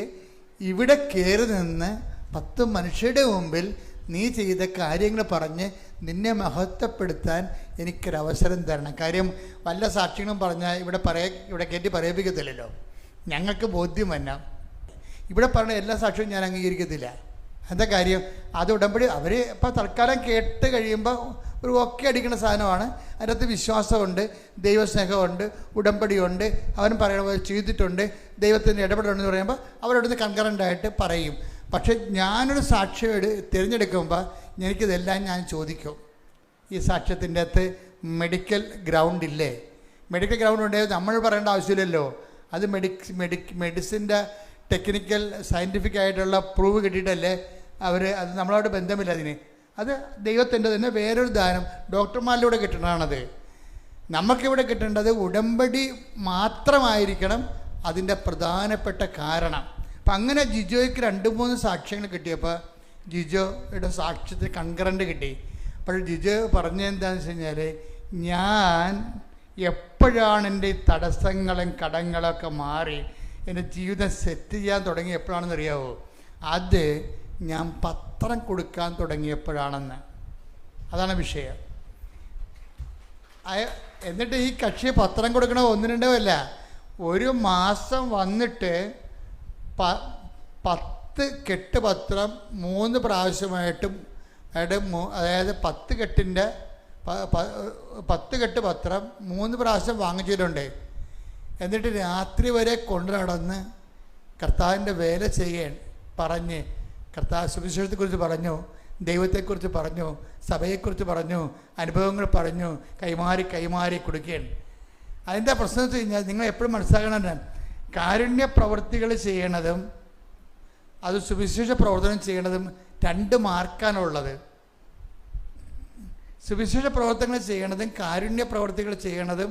Speaker 1: ഇവിടെ കയറി നിന്ന് 10 മനുഷ്യരുടെ മുമ്പിൽ നീ ചെയ്ത കാര്യങ്ങൾ പറഞ്ഞ് നിന്നെ മഹത്വപ്പെടുത്താൻ എനിക്കൊരവസരം തരണം. കാര്യം വല്ല സാക്ഷ്യങ്ങളും പറഞ്ഞാൽ ഇവിടെ കയറ്റി പറയിപ്പിക്കത്തില്ലല്ലോ, ഞങ്ങൾക്ക് ബോധ്യം വന്നാം. ഇവിടെ പറഞ്ഞ എല്ലാ സാക്ഷ്യവും ഞാൻ അംഗീകരിക്കത്തില്ല. എന്താ കാര്യം? അത് ഉടമ്പടി അവർ ഇപ്പോൾ തൽക്കാലം കേട്ട് കഴിയുമ്പോൾ ഒരു ഒക്കെ അടിക്കുന്ന സാധനമാണ്. അതിനകത്ത് വിശ്വാസമുണ്ട്, ദൈവസ്നേഹമുണ്ട്, ഉടമ്പടിയുണ്ട്, അവൻ പറയണ പോലെ ചെയ്തിട്ടുണ്ട്, ദൈവത്തിൻ്റെ ഇടപെടലുണ്ടെന്ന് പറയുമ്പോൾ അവരവിടുന്ന് കൺകറൻ്റായിട്ട് പറയും. പക്ഷെ ഞാനൊരു സാക്ഷ്യം തിരഞ്ഞെടുക്കുമ്പോൾ എനിക്കിതെല്ലാം ഞാൻ ചോദിക്കും. ഈ സാക്ഷ്യത്തിൻ്റെ അകത്ത് മെഡിക്കൽ ഗ്രൗണ്ട് ഇല്ലേ? മെഡിക്കൽ ഗ്രൗണ്ട് ഉണ്ടെങ്കിൽ നമ്മൾ പറയേണ്ട ആവശ്യമില്ലല്ലോ. അത് മെഡിസിൻ്റെ ടെക്നിക്കൽ സയൻറ്റിഫിക് ആയിട്ടുള്ള പ്രൂവ് കിട്ടിയിട്ടല്ലേ അത് നമ്മളോട് ബന്ധമില്ല. അത് ദൈവത്തിൻ്റെ തന്നെ വേറൊരു ദാനം, ഡോക്ടർമാരിലൂടെ കിട്ടണതാണത്. നമുക്കിവിടെ കിട്ടേണ്ടത് ഉടമ്പടി മാത്രമായിരിക്കണം അതിൻ്റെ പ്രധാനപ്പെട്ട കാരണം. അപ്പം അങ്ങനെ ജിജോയ്ക്ക് 2-3 സാക്ഷ്യങ്ങൾ കിട്ടിയപ്പോൾ ജിജോയുടെ സാക്ഷ്യത്തിൽ കൺകറൻ്റ് കിട്ടി. അപ്പോൾ ജിജോ പറഞ്ഞെന്താണെന്ന് വെച്ച് കഴിഞ്ഞാൽ, ഞാൻ എപ്പോഴാണ് എൻ്റെ തടസ്സങ്ങളും കടങ്ങളൊക്കെ മാറി എൻ്റെ ജീവിതം സെറ്റ് ചെയ്യാൻ തുടങ്ങി എപ്പോഴാണെന്ന് അറിയാവോ? അത് ഞാൻ പത്രം കൊടുക്കാൻ തുടങ്ങിയപ്പോഴാണെന്ന്. അതാണ് വിഷയം. എന്നിട്ട് ഈ കക്ഷി പത്രം കൊടുക്കണ 1-2 അല്ല, ഒരു മാസം വന്നിട്ട് 10 കെട്ട് പത്രം 3 പ്രാവശ്യമായിട്ടും അതായത് 10 കെട്ടിൻ്റെ 10 കെട്ട് പത്രം 3 പ്രാവശ്യം വാങ്ങിച്ചിട്ടുണ്ട്. എന്നിട്ട് രാത്രി വരെ കൊണ്ടു നടന്ന് കർത്താവിൻ്റെ വേല ചെയ്യാൻ പറഞ്ഞ് കർത്താവ് സുവിശേഷത്തെക്കുറിച്ച് പറഞ്ഞു, ദൈവത്തെക്കുറിച്ച് പറഞ്ഞു, സഭയെക്കുറിച്ച് പറഞ്ഞു, അനുഭവങ്ങൾ പറഞ്ഞു, കൈമാറി കൊടുക്കുകയാണ്. അതിൻ്റെ പ്രശ്നം വെച്ച് കഴിഞ്ഞാൽ നിങ്ങൾ എപ്പോഴും മനസ്സിലാക്കണം, കാരുണ്യ പ്രവൃത്തികൾ ചെയ്യണതും അത് സുവിശേഷ പ്രവർത്തനം ചെയ്യണതും 2 മാർക്കാണുള്ളത്. സുവിശേഷ പ്രവർത്തനങ്ങൾ ചെയ്യണതും കാരുണ്യ പ്രവർത്തികൾ ചെയ്യണതും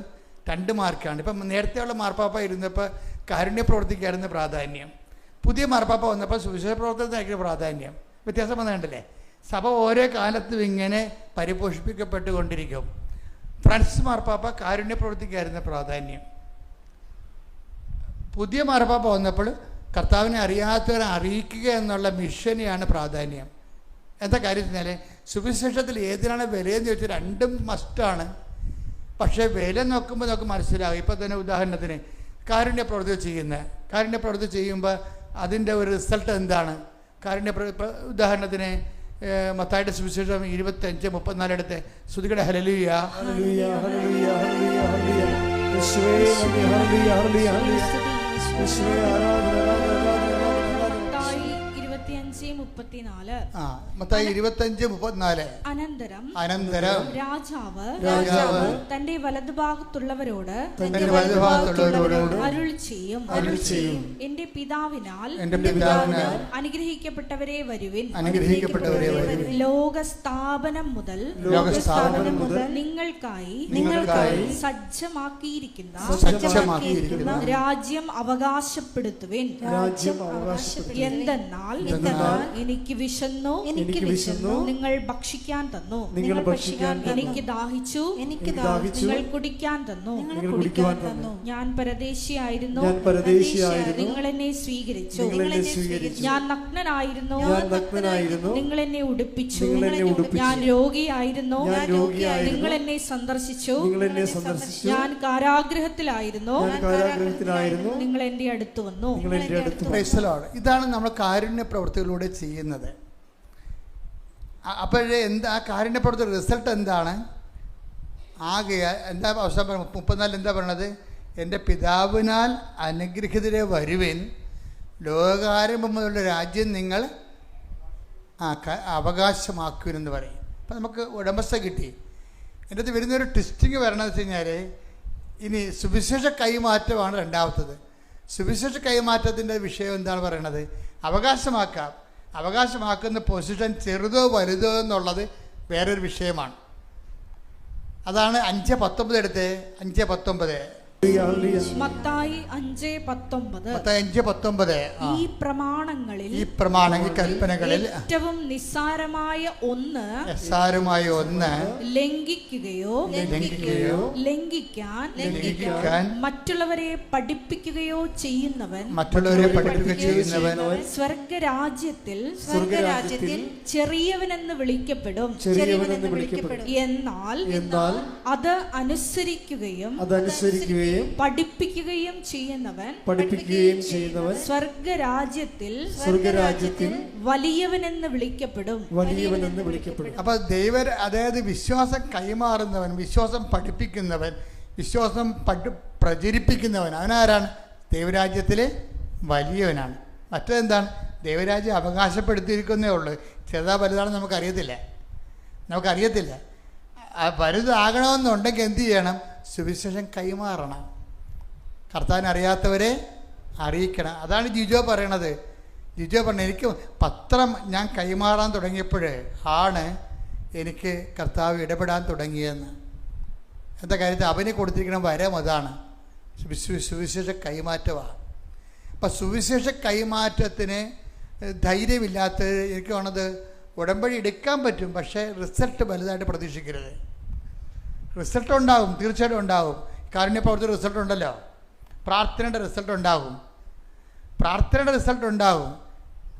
Speaker 1: 2 മാർക്കാണ്. ഇപ്പം നേരത്തെയുള്ള മാർപ്പാപ്പ ഇരുന്നപ്പോൾ കാരുണ്യ പ്രവർത്തിക്കായിരുന്നു പ്രാധാന്യം. പുതിയ മാർപ്പാപ്പ വന്നപ്പോൾ സുവിശേഷ പ്രവർത്തനത്തിനായിരിക്കും പ്രാധാന്യം. വ്യത്യാസം വന്നിട്ടില്ലേ? സഭ ഓരോ കാലത്തും ഇങ്ങനെ പരിപോഷിപ്പിക്കപ്പെട്ടുകൊണ്ടിരിക്കും. ഫ്രാൻസിസ് മാർപ്പാപ്പ കാരുണ്യ പ്രവർത്തിക്കായിരുന്നു പ്രാധാന്യം. പുതിയ മാർപ്പാപ്പ വന്നപ്പോൾ കർത്താവിനെ അറിയാത്തവരെ അറിയിക്കുക എന്നുള്ള മിഷനെയാണ് പ്രാധാന്യം. എന്താ കാര്യം വെച്ചാൽ സുവിശേഷത്തിൽ ഏതിനാണ് വിലയെന്ന് ചോദിച്ചാൽ 2 മസ്റ്റാണ്. പക്ഷേ വില നോക്കുമ്പോൾ നമുക്ക് മനസ്സിലാകും. ഇപ്പോൾ തന്നെ ഉദാഹരണത്തിന് കാരുണ്യ പ്രവൃത്തി ചെയ്യുമ്പോൾ അതിൻ്റെ ഒരു റിസൾട്ട് എന്താണ്? ഉദാഹരണത്തിന് മത്തായിയുടെ സുവിശേഷം 25:34 എടുത്ത് ശ്രുതികടെ ഹല്ലേലൂയ ഹല്ലേലൂയ ഹല്ലേലൂയ ഹല്ലേലൂയ ഹല്ലേലൂയ യേശുവേ മത്തായി 25:34 അനന്തരം രാജാവ്
Speaker 2: തന്റെ വലതുഭാഗത്തുള്ളവരോട് അരുൾ ചെയ്യും, എന്റെ പിതാവിനാൽ അനുഗ്രഹിക്കപ്പെട്ടവരെ വരുവിൻ. ലോകസ്ഥാപനം മുതൽ നിങ്ങൾക്കായി സജ്ജമാക്കിയിരിക്കുന്ന രാജ്യം അവകാശപ്പെടുത്തുവിൻ. എന്തെന്നാൽ എനിക്ക് വിശന്നു, നിങ്ങൾ ഭക്ഷിക്കാൻ തന്നു. എനിക്ക് ദാഹിച്ചു, നിങ്ങൾ കുടിക്കാൻ തന്നു. ഞാൻ പരദേശിയായിരുന്നു, നിങ്ങൾ എന്നെ സ്വീകരിച്ചു. ഞാൻ നഗ്നനായിരുന്നു, നിങ്ങൾ എന്നെ ഉടുപ്പിച്ചു. ഞാൻ രോഗിയായിരുന്നു, നിങ്ങൾ എന്നെ സന്ദർശിച്ചു. ഞാൻ കാരാഗൃഹത്തിലായിരുന്നു, നിങ്ങൾ എന്റെ അടുത്ത് വന്നു.
Speaker 1: ഇതാണ് നമ്മൾ കാരുണ്യ പ്രവൃത്തികളിലൂടെ ചെയ്യുന്നത്. അപ്പോഴേ എന്താ കാരുണ്യ പ്രവൃത്തി റിസൾട്ട് എന്താണ്? എന്താ അവസാനം 34 എന്താ പറയണത്? എൻ്റെ പിതാവിനാൽ അനുഗ്രഹിതരെ വരുവിൻ, ലോകാരംഭം മുതലുള്ള രാജ്യം നിങ്ങൾ അവകാശമാക്കുമെന്ന് പറയും. അപ്പം നമുക്ക് ഉടമസ്ഥ കിട്ടി. എൻ്റെ അടുത്ത് വരുന്നൊരു ട്വിസ്റ്റിങ് വരണമെന്ന് വെച്ച് കഴിഞ്ഞാൽ ഇനി സുവിശേഷ കൈമാറ്റമാണ് രണ്ടാമത്തത്. സുവിശേഷ കൈമാറ്റത്തിൻ്റെ വിഷയം എന്താണ് പറയണത്? അവകാശമാക്കുന്ന പൊസിഷൻ ചെറുതോ വലുതോ എന്നുള്ളത് വേറൊരു വിഷയമാണ്. അതാണ് 5:19 എടുത്ത് 5:19
Speaker 2: മത്തായി 5:19
Speaker 1: ഈ
Speaker 2: പ്രമാണങ്ങളിൽ
Speaker 1: കൽപ്പനകളിൽ
Speaker 2: ഏറ്റവും നിസ്സാരമായ ഒന്ന് ലംഘിക്കുകയോ ലംഘിക്കാൻ മറ്റുള്ളവരെ പഠിപ്പിക്കുകയോ ചെയ്യുന്നവൻ സ്വർഗരാജ്യത്തിൽ ചെറിയവനെന്ന് വിളിക്കപ്പെടും. എന്നാൽ അത് അനുസരിക്കുകയും പഠിപ്പിക്കുകയും ചെയ്യുന്നവൻ സ്വർഗരാജ്യത്തിൽ വലിയവനെന്ന് വിളിക്കപ്പെടും.
Speaker 1: അപ്പൊ അതായത് വിശ്വാസം കൈമാറുന്നവൻ, വിശ്വാസം പഠിപ്പിക്കുന്നവൻ, വിശ്വാസം പ്രചരിപ്പിക്കുന്നവൻ, അവനാരാണ്? ദൈവരാജ്യത്തിലെ വലിയവനാണ്. മറ്റെന്താണ്? ദൈവരാജ്യം അവകാശപ്പെടുത്തിയിരിക്കുന്നേ ഉള്ളൂ. ചെറുതാ വലുതാണെന്ന് നമുക്കറിയത്തില്ല. വലുതാകണമെന്നുണ്ടെങ്കിൽ എന്ത് ചെയ്യണം? സുവിശേഷം കൈമാറണം. കർത്താവിനെ അറിയാത്തവരെ അറിയിക്കണം. അതാണ് ജിജോ പറയണത്. എനിക്ക് പത്രം ഞാൻ കൈമാറാൻ തുടങ്ങിയപ്പോഴാണ് എനിക്ക് കർത്താവ് ഇടപെടാൻ തുടങ്ങിയെന്ന്. എന്താ കാര്യത്തിൽ അവന് കൊടുത്തിരിക്കുന്ന വരം അതാണ്, സുവിശേഷ കൈമാറ്റമാണ്. അപ്പം സുവിശേഷ കൈമാറ്റത്തിന് ധൈര്യമില്ലാത്ത എനിക്ക് വേണത് ഉടമ്പടി എടുക്കാൻ പറ്റും, പക്ഷേ റിസൾട്ട് വലുതായിട്ട് പ്രതീക്ഷിക്കരുത്. റിസൾട്ട് ഉണ്ടാകും, തീർച്ചയായിട്ടും ഉണ്ടാകും. കാരുണ്യ പ്രവർത്തി റിസൾട്ട് ഉണ്ടല്ലോ, പ്രാർത്ഥനയുടെ റിസൾട്ട് ഉണ്ടാകും.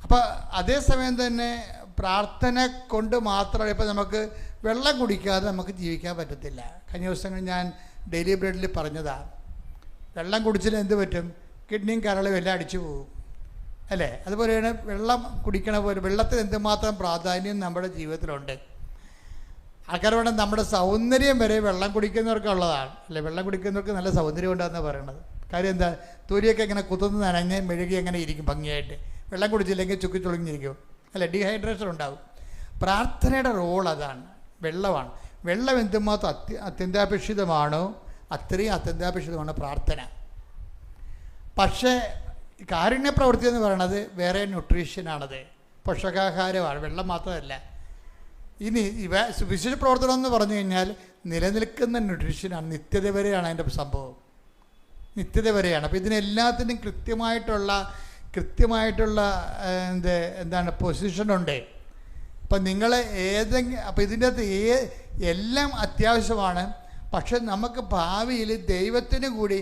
Speaker 1: അപ്പോൾ അതേസമയം തന്നെ പ്രാർത്ഥന കൊണ്ട് മാത്രമല്ല, ഇപ്പോൾ നമുക്ക് വെള്ളം കുടിക്കാതെ നമുക്ക് ജീവിക്കാൻ പറ്റത്തില്ല. കഴിഞ്ഞ ദിവസങ്ങളിൽ ഞാൻ ഡെയിലി ബ്രെഡിൽ പറഞ്ഞതാണ്, വെള്ളം കുടിച്ചാൽ എന്ത് പറ്റും? കിഡ്നിയും കരളും എല്ലാം അടിച്ചു പോകും. അല്ലേ? അതുപോലെയാണ് വെള്ളം കുടിക്കണ പോലെ വെള്ളത്തിന് എന്തുമാത്രം പ്രാധാന്യം നമ്മുടെ ജീവിതത്തിലുണ്ട്. ആൾക്കാരോട് നമ്മുടെ സൗന്ദര്യം വരെ വെള്ളം കുടിക്കുന്നവർക്കുള്ളതാണ് അല്ലേ? വെള്ളം കുടിക്കുന്നവർക്ക് നല്ല സൗന്ദര്യം ഉണ്ടാകുന്ന പറയണത്. കാര്യം എന്താ? തൊലിയൊക്കെ ഇങ്ങനെ കുത്തുന്ന നനഞ്ഞ് മെഴുകി അങ്ങനെ ഇരിക്കും ഭംഗിയായിട്ട്. വെള്ളം കുടിച്ചില്ലെങ്കിൽ ചുക്കി ചുളുങ്ങിയിരിക്കും അല്ലേ? ഡീഹൈഡ്രേഷൻ ഉണ്ടാകും. പ്രാർത്ഥനയുടെ റോൾ അതാണ്, വെള്ളമാണ്. വെള്ളം എന്തുമാത്രം അത്യന്താപേക്ഷിതമാണോ അത്രയും അത്യന്താപേക്ഷിതമാണ് പ്രാർത്ഥന. പക്ഷേ കാരുണ്യ പ്രവൃത്തി എന്ന് പറയുന്നത് വേറെ ന്യൂട്രീഷ്യനാണത്, പോഷകാഹാരമാണ്, വെള്ളം മാത്രമല്ല. ഇനി വിശുദ്ധ പ്രവർത്തനം എന്ന് പറഞ്ഞു കഴിഞ്ഞാൽ നിലനിൽക്കുന്ന ന്യൂട്രീഷ്യനാണ്, നിത്യത വരെയാണ് അതിൻ്റെ സംഭവം, നിത്യത വരെയാണ്. അപ്പോൾ ഇതിനെല്ലാത്തിനും കൃത്യമായിട്ടുള്ള എന്താണ് പൊസിഷനുണ്ട്. അപ്പം നിങ്ങൾ അപ്പം ഇതിൻ്റെ അകത്ത് എല്ലാം അത്യാവശ്യമാണ്. പക്ഷെ നമുക്ക് ഭാവിയിൽ ദൈവത്തിന് കൂടി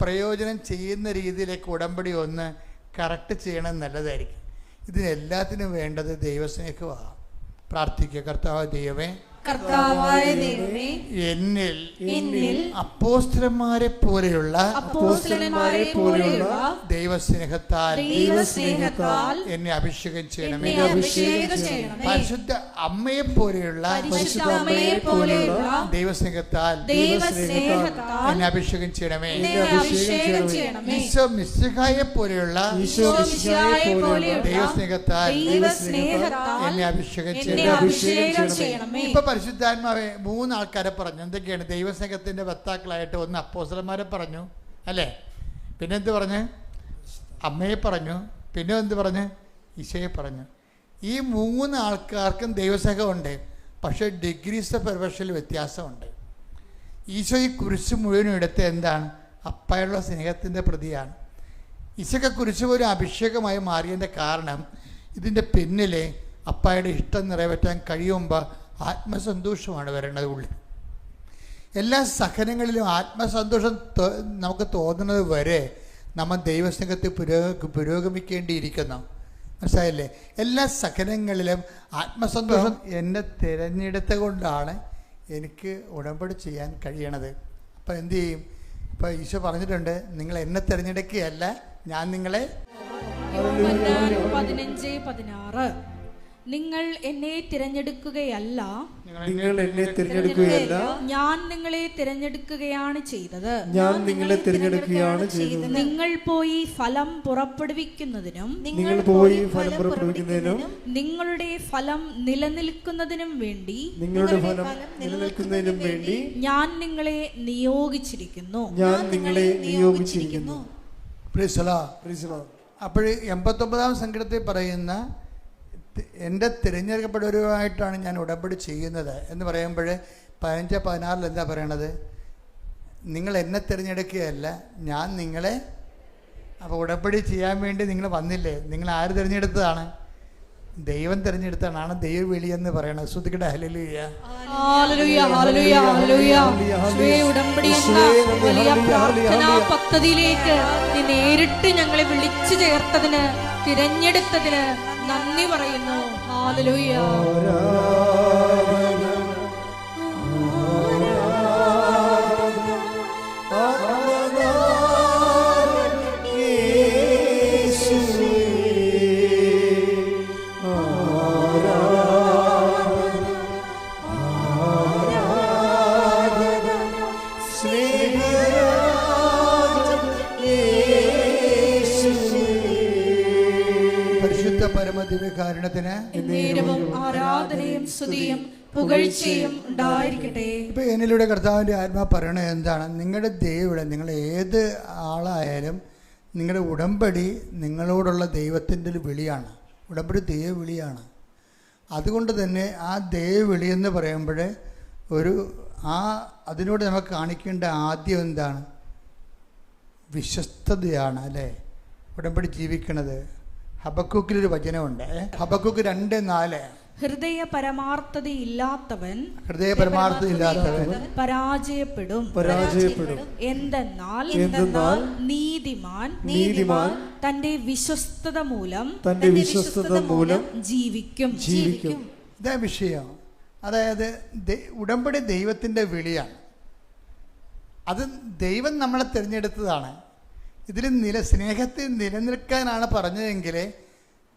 Speaker 1: പ്രയോജനം ചെയ്യുന്ന രീതിയിലേക്ക് ഉടമ്പടി ഒന്ന് കറക്റ്റ് ചെയ്യണം, നല്ലതായിരിക്കും. ഇതിനെല്ലാത്തിനും വേണ്ടത് ദൈവസ്നേഹമാണ്. പ്രാർത്ഥിക്കുക. കർത്താവായ ദൈവമേ, എന്നിൽ അപ്പോസ്തലന്മാരെ പോലെയുള്ള ദൈവസ്നേഹത്താൽ എന്നെ അഭിഷേകം ചെയ്യണമേ. പരിശുദ്ധ അമ്മയെ പോലെയുള്ള ദൈവസ്നേഹത്താൽ എന്നെ അഭിഷേകം ചെയ്യണമേ. ഈശോ മിശിഹായെ പോലെയുള്ള ദൈവസ്നേഹത്താൽ എന്നെ അഭിഷേകം ചെയ്യണമേ. ഇപ്പൊ പരിശുദ്ധാത്മാവെ 3 ആൾക്കാരെ പറഞ്ഞു. എന്തൊക്കെയാണ്? ദൈവസ്നേഹത്തിന്റെ വക്താക്കളായിട്ട് ഒന്ന് അപ്പോസ്തലന്മാരെ പറഞ്ഞു അല്ലേ? പിന്നെ എന്ത് പറഞ്ഞു? അമ്മയെ പറഞ്ഞു. പിന്നെ എന്ത് പറഞ്ഞു? ഈശോയെ പറഞ്ഞു. ഈ 3 ആൾക്കാർക്കും ദൈവസ്നേഹമുണ്ട്. പക്ഷേ ഡിഗ്രീസ് ഓഫ് പെർഫെക്ഷനിൽ വ്യത്യാസമുണ്ട്. ഈശോ ഈ കുരിശ് മുഴുവനും എടുത്ത് എന്താണ്? അപ്പായുള്ള സ്നേഹത്തിൻ്റെ പ്രതിയാണ്. ഈശോയ്ക്ക് കുരിശ് പോലും അഭിഷേകമായി മാറിയതിൻ്റെ കാരണം ഇതിൻ്റെ പിന്നിൽ അപ്പായുടെ ഇഷ്ടം നിറവേറ്റാൻ കഴിയുമ്പോൾ ആത്മസന്തോഷമാണ് വരേണ്ടത് ഉള്ളിൽ. എല്ലാ സഹനങ്ങളിലും ആത്മസന്തോഷം നമുക്ക് തോന്നുന്നത് വരെ നമ്മൾ ദൈവസ്നേഹത്തിൽ പുരോഗമിക്കേണ്ടിയിരിക്കുന്നു. മനസ്സിലായില്ലേ? എല്ലാ സഹനങ്ങളിലും ആത്മസന്തോഷം എന്നെ തിരഞ്ഞെടുത്ത കൊണ്ടാണ് എനിക്ക് ഉടമ്പടി ചെയ്യാൻ കഴിയണത്. അപ്പം എന്തു ചെയ്യും? ഇപ്പം ഈശോ പറഞ്ഞിട്ടുണ്ട്, നിങ്ങൾ എന്നെ തിരഞ്ഞെടുക്കുകയല്ല, ഞാൻ നിങ്ങളെ.
Speaker 2: 15:16 നിങ്ങൾ എന്നെ തിരഞ്ഞെടുക്കുകയല്ല, ഞാൻ നിങ്ങളെ തിരഞ്ഞെടുക്കുകയാണ് ചെയ്തത്. നിങ്ങൾ പോയി ഫലം പുറപ്പെടുവിക്കുന്നതിനും നിങ്ങളുടെ ഫലം നിലനിൽക്കുന്നതിനും വേണ്ടി ഞാൻ നിങ്ങളെ നിയോഗിച്ചിരിക്കുന്നു.
Speaker 1: അപ്പോൾ 89-ാം സങ്കീർത്തനത്തിൽ പറയുന്ന എൻ്റെ തിരഞ്ഞെടുക്കപ്പെട്ടവരുമായിട്ടാണ് ഞാൻ ഉടമ്പടി ചെയ്യുന്നത് എന്ന് പറയുമ്പോൾ 15-16 എന്താ പറയണത്? നിങ്ങൾ എന്നെ തിരഞ്ഞെടുക്കുകയല്ല, ഞാൻ നിങ്ങളെ. അപ്പോൾ ഉടമ്പടി ചെയ്യാൻ വേണ്ടി നിങ്ങൾ വന്നില്ലേ? നിങ്ങൾ ആര് തിരഞ്ഞെടുത്തതാണ്? ദൈവം തിരഞ്ഞെടുത്താണ്. ദൈവവിളി എന്ന് പറയണത്. ശ്രുതിക്കട്ടെ. ഹല്ലേലൂയ,
Speaker 2: ഹല്ലേലൂയ, ഹല്ലേലൂയ, ഹല്ലേലൂയ. ഉടമ്പടി എന്ന വലിയ പ്രാർത്ഥനാ പദ്ധതിയിലേക്ക് നീ നേരിട്ട് ഞങ്ങളെ വിളിച്ചു ചേർത്തതിന്, തിരഞ്ഞെടുത്തതിന് നന്ദി പറയുന്നു. ഹല്ലേലൂയ.
Speaker 1: പരമദിവ്യകാരുണ്യത്തിന്
Speaker 2: ആരാധനയും സ്തുതിയും പുകഴ്ചയും ഉണ്ടായിരിക്കട്ടെ.
Speaker 1: ഇപ്പൊ എന്നിലൂടെ കർത്താവിന്റെ ആത്മാ പറയണത് എന്താണ്? നിങ്ങളുടെ ദൈവം, നിങ്ങൾ ഏത് ആളായാലും നിങ്ങളുടെ ഉടമ്പടി നിങ്ങളോടുള്ള ദൈവത്തിൻ്റെ ഒരു വിളിയാണ്. ഉടമ്പടി ദൈവവിളിയാണ്. അതുകൊണ്ട് തന്നെ ആ ദൈവവിളി എന്ന് പറയുമ്പോൾ അതിനോട് നമുക്ക് കാണിക്കേണ്ട ആദ്യം എന്താണ്? വിശ്വസ്തതയാണ് അല്ലേ? ഉടമ്പടി ജീവിക്കണത്. ഹബക്കൂക്കിലൊരു വചനമുണ്ട്, ഹബക്കൂക്ക് 2:4.
Speaker 2: ഹൃദയ പരമാർത്ഥതയില്ലാത്തവൻ പരാജയപ്പെടും. എന്തെന്നാൽ നീതിമാൻ തന്റെ വിശ്വസ്തത മൂലം ജീവിക്കും.
Speaker 1: ഇതാ വിഷയം. അതായത് ഉടമ്പടി ദൈവത്തിൻ്റെ വിളിയാണ്. അത് ദൈവം നമ്മളെ തിരഞ്ഞെടുത്തതാണ്. ഇതിൽ സ്നേഹത്തിൽ നിലനിൽക്കാനാണ് പറഞ്ഞതെങ്കിൽ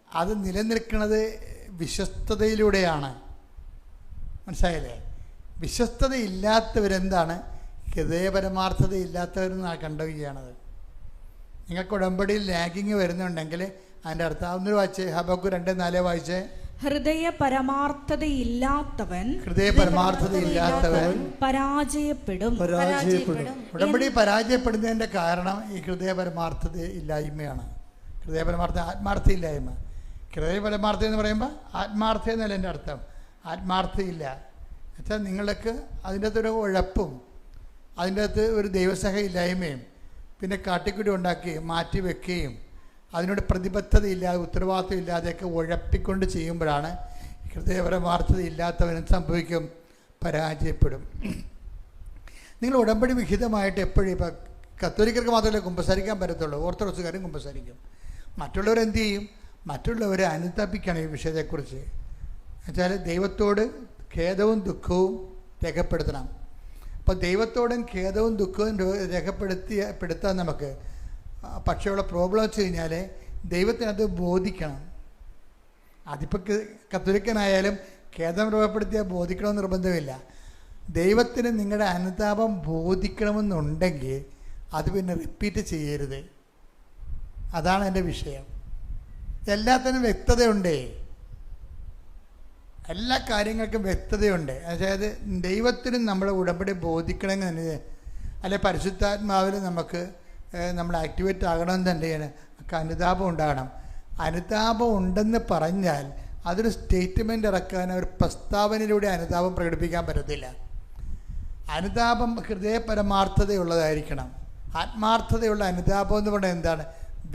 Speaker 1: അത് നിലനിൽക്കുന്നത് വിശ്വസ്തതയിലൂടെയാണ്. മനസ്സിലായില്ലേ? വിശ്വസ്തതയില്ലാത്തവരെന്താണ്? ഹൃദയപരമാർത്ഥത ഇല്ലാത്തവരെന്നാണ് കണ്ടുകയാണത്. നിങ്ങൾക്ക് ഉടമ്പടിയിൽ ലാഗിങ് വരുന്നുണ്ടെങ്കിൽ അതിൻ്റെ അർത്ഥം ഒന്നൊരു വായിച്ചേ, ഹബക്കൂക്ക് 2:4 വായിച്ചേ.
Speaker 2: ഹൃദയപരമാർത്ഥതയില്ലാത്തവൻ പരാജയപ്പെടും.
Speaker 1: ഉടമ്പടി പരാജയപ്പെടുന്നതിൻ്റെ കാരണം ഈ ഹൃദയപരമാർത്ഥത ഇല്ലായ്മയാണ്. ആത്മാർത്ഥ ഇല്ലായ്മ. ഹൃദയപരമാർത്ഥ എന്ന് പറയുമ്പോൾ ആത്മാർത്ഥ എന്നല്ല എൻ്റെ അർത്ഥം. ആത്മാർത്ഥയില്ല എന്നുവെച്ചാൽ നിങ്ങൾക്ക് അതിൻ്റെ അകത്തൊരു ഉഴപ്പും അതിൻ്റെ അകത്ത് ഒരു ദൈവസഹ ഇല്ലായ്മയും പിന്നെ കാട്ടിക്കുടി ഉണ്ടാക്കുകയും മാറ്റി വെക്കുകയും അതിനോട് പ്രതിബദ്ധതയില്ലാതെ ഉത്തരവാദിത്വം ഇല്ലാതെയൊക്കെ ഉഴപ്പിക്കൊണ്ട് ചെയ്യുമ്പോഴാണ് ഹൃദയപരമാർത്ഥത ഇല്ലാത്തവനും സംഭവിക്കും, പരാജയപ്പെടും. നിങ്ങൾ ഉടമ്പടി വിഹിതമായിട്ട് എപ്പോഴും ഇപ്പം കത്തോലിക്കർക്ക് മാത്രമല്ല കുമ്പസാരിക്കാൻ പറ്റത്തുള്ളൂ, ഓർത്തഡോക്സുകാരും കുമ്പസാരിക്കും. മറ്റുള്ളവരെന്ത് ചെയ്യും? മറ്റുള്ളവരെ അനുതാപിക്കണം ഈ വിഷയത്തെക്കുറിച്ച്. എന്നുവെച്ചാൽ ദൈവത്തോട് ഖേദവും ദുഃഖവും രേഖപ്പെടുത്തണം. അപ്പോൾ ദൈവത്തോടും ഖേദവും ദുഃഖവും രേഖപ്പെടുത്താൻ നമുക്ക് പക്ഷേയുള്ള പ്രോബ്ലം വെച്ച് കഴിഞ്ഞാൽ ദൈവത്തിനത് ബോധിക്കണം. അതിപ്പോൾ കത്തോലിക്കനായാലും ഖേദം രൂപപ്പെടുത്തിയാൽ ബോധിക്കണമെന്ന് നിർബന്ധമില്ല. ദൈവത്തിന് നിങ്ങളുടെ അനുതാപം ബോധിക്കണമെന്നുണ്ടെങ്കിൽ അത് പിന്നെ റിപ്പീറ്റ് ചെയ്യരുത്. അതാണ് എൻ്റെ വിഷയം. എല്ലാത്തിനും വ്യക്തതയുണ്ടേ, എല്ലാ കാര്യങ്ങൾക്കും വ്യക്തതയുണ്ട്. അതായത് ദൈവത്തിനും നമ്മളെ ഉടമ്പടി ബോധിക്കണമെങ്കിൽ തന്നെ അല്ലെ പരിശുദ്ധാത്മാവിൽ നമുക്ക് നമ്മൾ ആക്ടിവേറ്റ് ആകണമെന്ന് തന്നെയാണ് അനുതാപം ഉണ്ടാകണം. അനുതാപം ഉണ്ടെന്ന് പറഞ്ഞാൽ അതൊരു സ്റ്റേറ്റ്മെൻ്റ് ഇറക്കാൻ ഒരു പ്രസ്താവനയിലൂടെ അനുതാപം പ്രകടിപ്പിക്കാൻ പറ്റത്തില്ല. അനുതാപം ഹൃദയപരമാർത്ഥതയുള്ളതായിരിക്കണം. ആത്മാർത്ഥതയുള്ള അനുതാപം എന്ന് പറഞ്ഞാൽ എന്താണ്?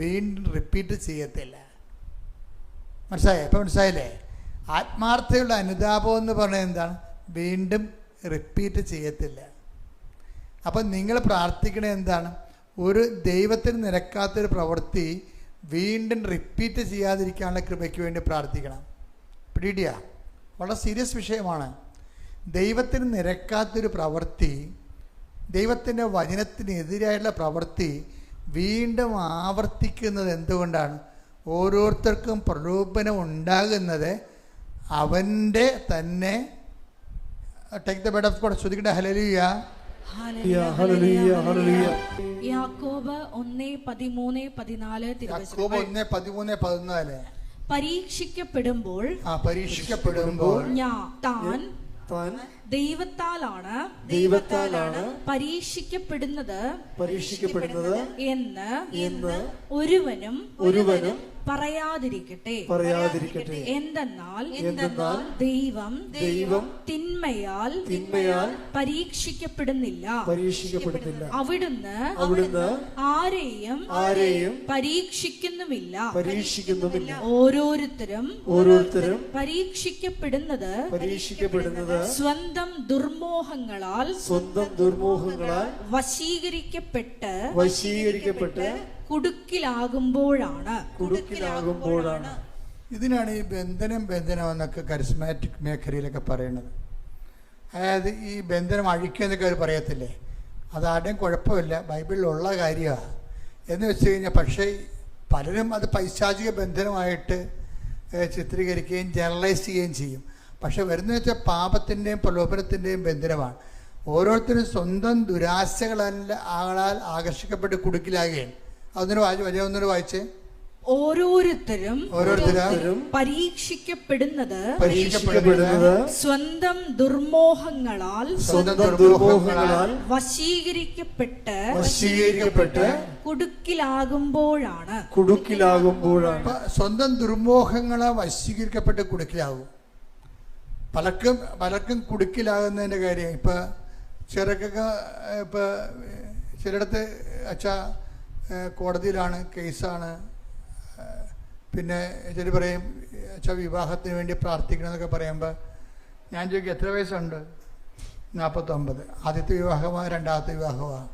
Speaker 1: വീണ്ടും റിപ്പീറ്റ് ചെയ്യത്തില്ല. മനസ്സിലായോ? ഇപ്പം മനസ്സിലായില്ലേ? ആത്മാർത്ഥതയുള്ള അനുതാപം എന്ന് പറഞ്ഞാൽ എന്താണ്? വീണ്ടും റിപ്പീറ്റ് ചെയ്യത്തില്ല. അപ്പം നിങ്ങൾ പ്രാർത്ഥിക്കണത് എന്താണ്? ഒരു ദൈവത്തിന് നിരക്കാത്തൊരു പ്രവൃത്തി വീണ്ടും റിപ്പീറ്റ് ചെയ്യാതിരിക്കാനുള്ള കൃപയ്ക്ക് വേണ്ടി പ്രാർത്ഥിക്കണം. പിടിയിടിയ വളരെ സീരിയസ് വിഷയമാണ്. ദൈവത്തിന് നിരക്കാത്തൊരു പ്രവൃത്തി, ദൈവത്തിൻ്റെ വചനത്തിനെതിരായിട്ടുള്ള പ്രവൃത്തി വീണ്ടും ആവർത്തിക്കുന്നത് എന്തുകൊണ്ടാണ്? ഓരോരുത്തർക്കും പ്രലോഭനം ഉണ്ടാകുന്നത് അവൻ്റെ തന്നെ take the word of God. ശ്രുതിക്കട്ടെ ഹല്ലേലൂയ.
Speaker 2: യാക്കോബ് 1:13-14 പരീക്ഷിക്കപ്പെടുമ്പോൾ താൻ ദൈവത്താലാണ് പരീക്ഷിക്കപ്പെടുന്നത് എന്ന് ഒരുവനും പറയാതിരിക്കട്ടെ. എന്തെന്നാൽ ദൈവം തിന്മയാൽ പരീക്ഷിക്കപ്പെടുന്നില്ല. അവിടുന്ന് ആരെയും പരീക്ഷിക്കുന്നുമില്ല. ഓരോരുത്തരും പരീക്ഷിക്കപ്പെടുന്നത് സ്വന്തം ദുർമോഹങ്ങളാൽ വശീകരിക്കപ്പെട്ട് കുടുക്കിലാകുമ്പോഴാണ്.
Speaker 1: ഇതിനാണ് ഈ ബന്ധനം എന്നൊക്കെ കരിസ്മാറ്റിക് മേഖലയിലൊക്കെ പറയുന്നത്. അതായത് ഈ ബന്ധനം അഴിക്കുക എന്നൊക്കെ അവർ പറയത്തില്ലേ, അതാരുടെയും കുഴപ്പമില്ല, ബൈബിളിലുള്ള കാര്യമാണ് എന്ന് വെച്ച് കഴിഞ്ഞാൽ. പക്ഷേ പലരും അത് പൈശാചിക ബന്ധനമായിട്ട് ചിത്രീകരിക്കുകയും ജനറലൈസ് ചെയ്യുകയും ചെയ്യും. പക്ഷെ വരുന്നത് വെച്ചാൽ പാപത്തിൻ്റെയും പ്രലോഭനത്തിൻ്റെയും ബന്ധനമാണ്. ഓരോരുത്തരും സ്വന്തം ദുരാശകളാൽ ആകർഷിക്കപ്പെട്ട് കുടുക്കിലാകുകയാണ്. ഒന്നൊരു വായിച്ചേ.
Speaker 2: ഓരോരുത്തരും പരീക്ഷിക്കപ്പെടുന്നത് സ്വന്തം ദുർമോഹങ്ങളാൽ വശീകരിക്കപ്പെട്ട് കുടുക്കിലാകുമ്പോഴാണ്.
Speaker 1: സ്വന്തം ദുർമോഹങ്ങളെ വശീകരിക്കപ്പെട്ട് കുടുക്കിലാകും. പലർക്കും കുടുക്കിലാകുന്നതിൻ്റെ കാര്യം ഇപ്പം ചിലർക്കൊക്കെ ഇപ്പം ചിലയിടത്ത് അച്ഛാ കോടതിയിലാണ്, കേസാണ്, പിന്നെ ചില പറയും അച്ഛാ വിവാഹത്തിന് വേണ്ടി പ്രാർത്ഥിക്കണമെന്നൊക്കെ പറയുമ്പോൾ ഞാൻ ചോദിക്കും എത്ര വയസ്സുണ്ട്? 49. ആദ്യത്തെ വിവാഹമാണ്, രണ്ടാമത്തെ വിവാഹമാണ്.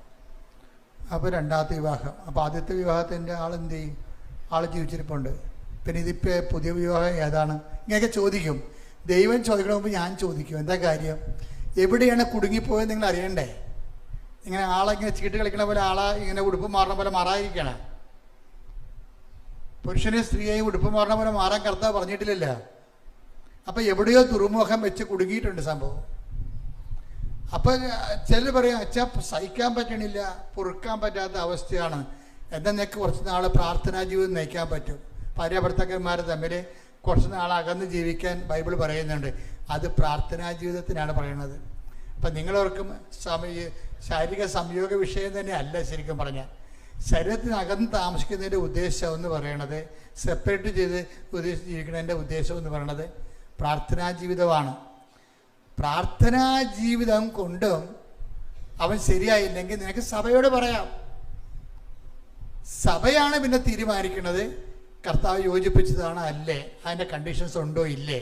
Speaker 1: അപ്പോൾ രണ്ടാമത്തെ വിവാഹം. അപ്പോൾ ആദ്യത്തെ വിവാഹത്തിൻ്റെ ആളെന്ത് ചെയ്യും? ആൾ ജീവിച്ചിരിപ്പുണ്ട്. പിന്നെ ഇതിപ്പോൾ പുതിയ വിവാഹം ഏതാണ്? ഇങ്ങനെയൊക്കെ ചോദിക്കും. ദൈവം ചോദിക്കണമെങ്കിൽ ഞാൻ ചോദിക്കും എന്താ കാര്യം? എവിടെയാണ് കുടുങ്ങിപ്പോയത് നിങ്ങൾ അറിയണ്ടേ? ഇങ്ങനെ ആളെ ഇങ്ങനെ ചീട്ട് കളിക്കണ പോലെ ആളെ ഇങ്ങനെ ഉടുപ്പ് മാറണ പോലെ മാറാതിരിക്കണം. പുരുഷനെ സ്ത്രീയെയും ഉടുപ്പ് മാറണ പോലെ മാറാൻ കർത്താവ് പറഞ്ഞിട്ടില്ലല്ല. അപ്പം എവിടെയോ ദുർമുഖം വെച്ച് കുടുങ്ങിയിട്ടുണ്ട് സംഭവം. അപ്പം ചിലർ പറയും, അച്ഛാ സഹിക്കാൻ പറ്റണില്ല, പൊറുക്കാൻ പറ്റാത്ത അവസ്ഥയാണ്, എന്നാൽ നിനക്ക് കുറച്ച് നാൾ പ്രാർത്ഥനാ ജീവിതം നയിക്കാൻ പറ്റും. ഭാര്യ ഭർത്താക്കന്മാർ തമ്മിൽ കുറച്ച് നാൾ അകന്ന് ജീവിക്കാൻ ബൈബിൾ പറയുന്നുണ്ട്. അത് പ്രാർത്ഥനാ ജീവിതത്തിനാണ് പറയുന്നത്. അപ്പം നിങ്ങളവർക്കും ശാരീരിക സംയോഗ വിഷയം തന്നെ അല്ല ശരിക്കും പറഞ്ഞാൽ. ശരീരത്തിനകന്ന് താമസിക്കുന്നതിൻ്റെ ഉദ്ദേശം എന്ന് പറയണത്, സെപ്പറേറ്റ് ചെയ്ത് ജീവിക്കുന്നതിൻ്റെ ഉദ്ദേശം എന്ന് പറയണത് പ്രാർത്ഥനാ ജീവിതമാണ്. പ്രാർത്ഥനാ ജീവിതം കൊണ്ടും അവൻ ശരിയായില്ലെങ്കിൽ നിനക്ക് സഭയോട് പറയാം. സഭയാണ് പിന്നെ തീരുമാനിക്കുന്നത് കർത്താവ് യോജിപ്പിച്ചതാണ് അല്ലേ, അതിൻ്റെ കണ്ടീഷൻസ് ഉണ്ടോ ഇല്ലേ.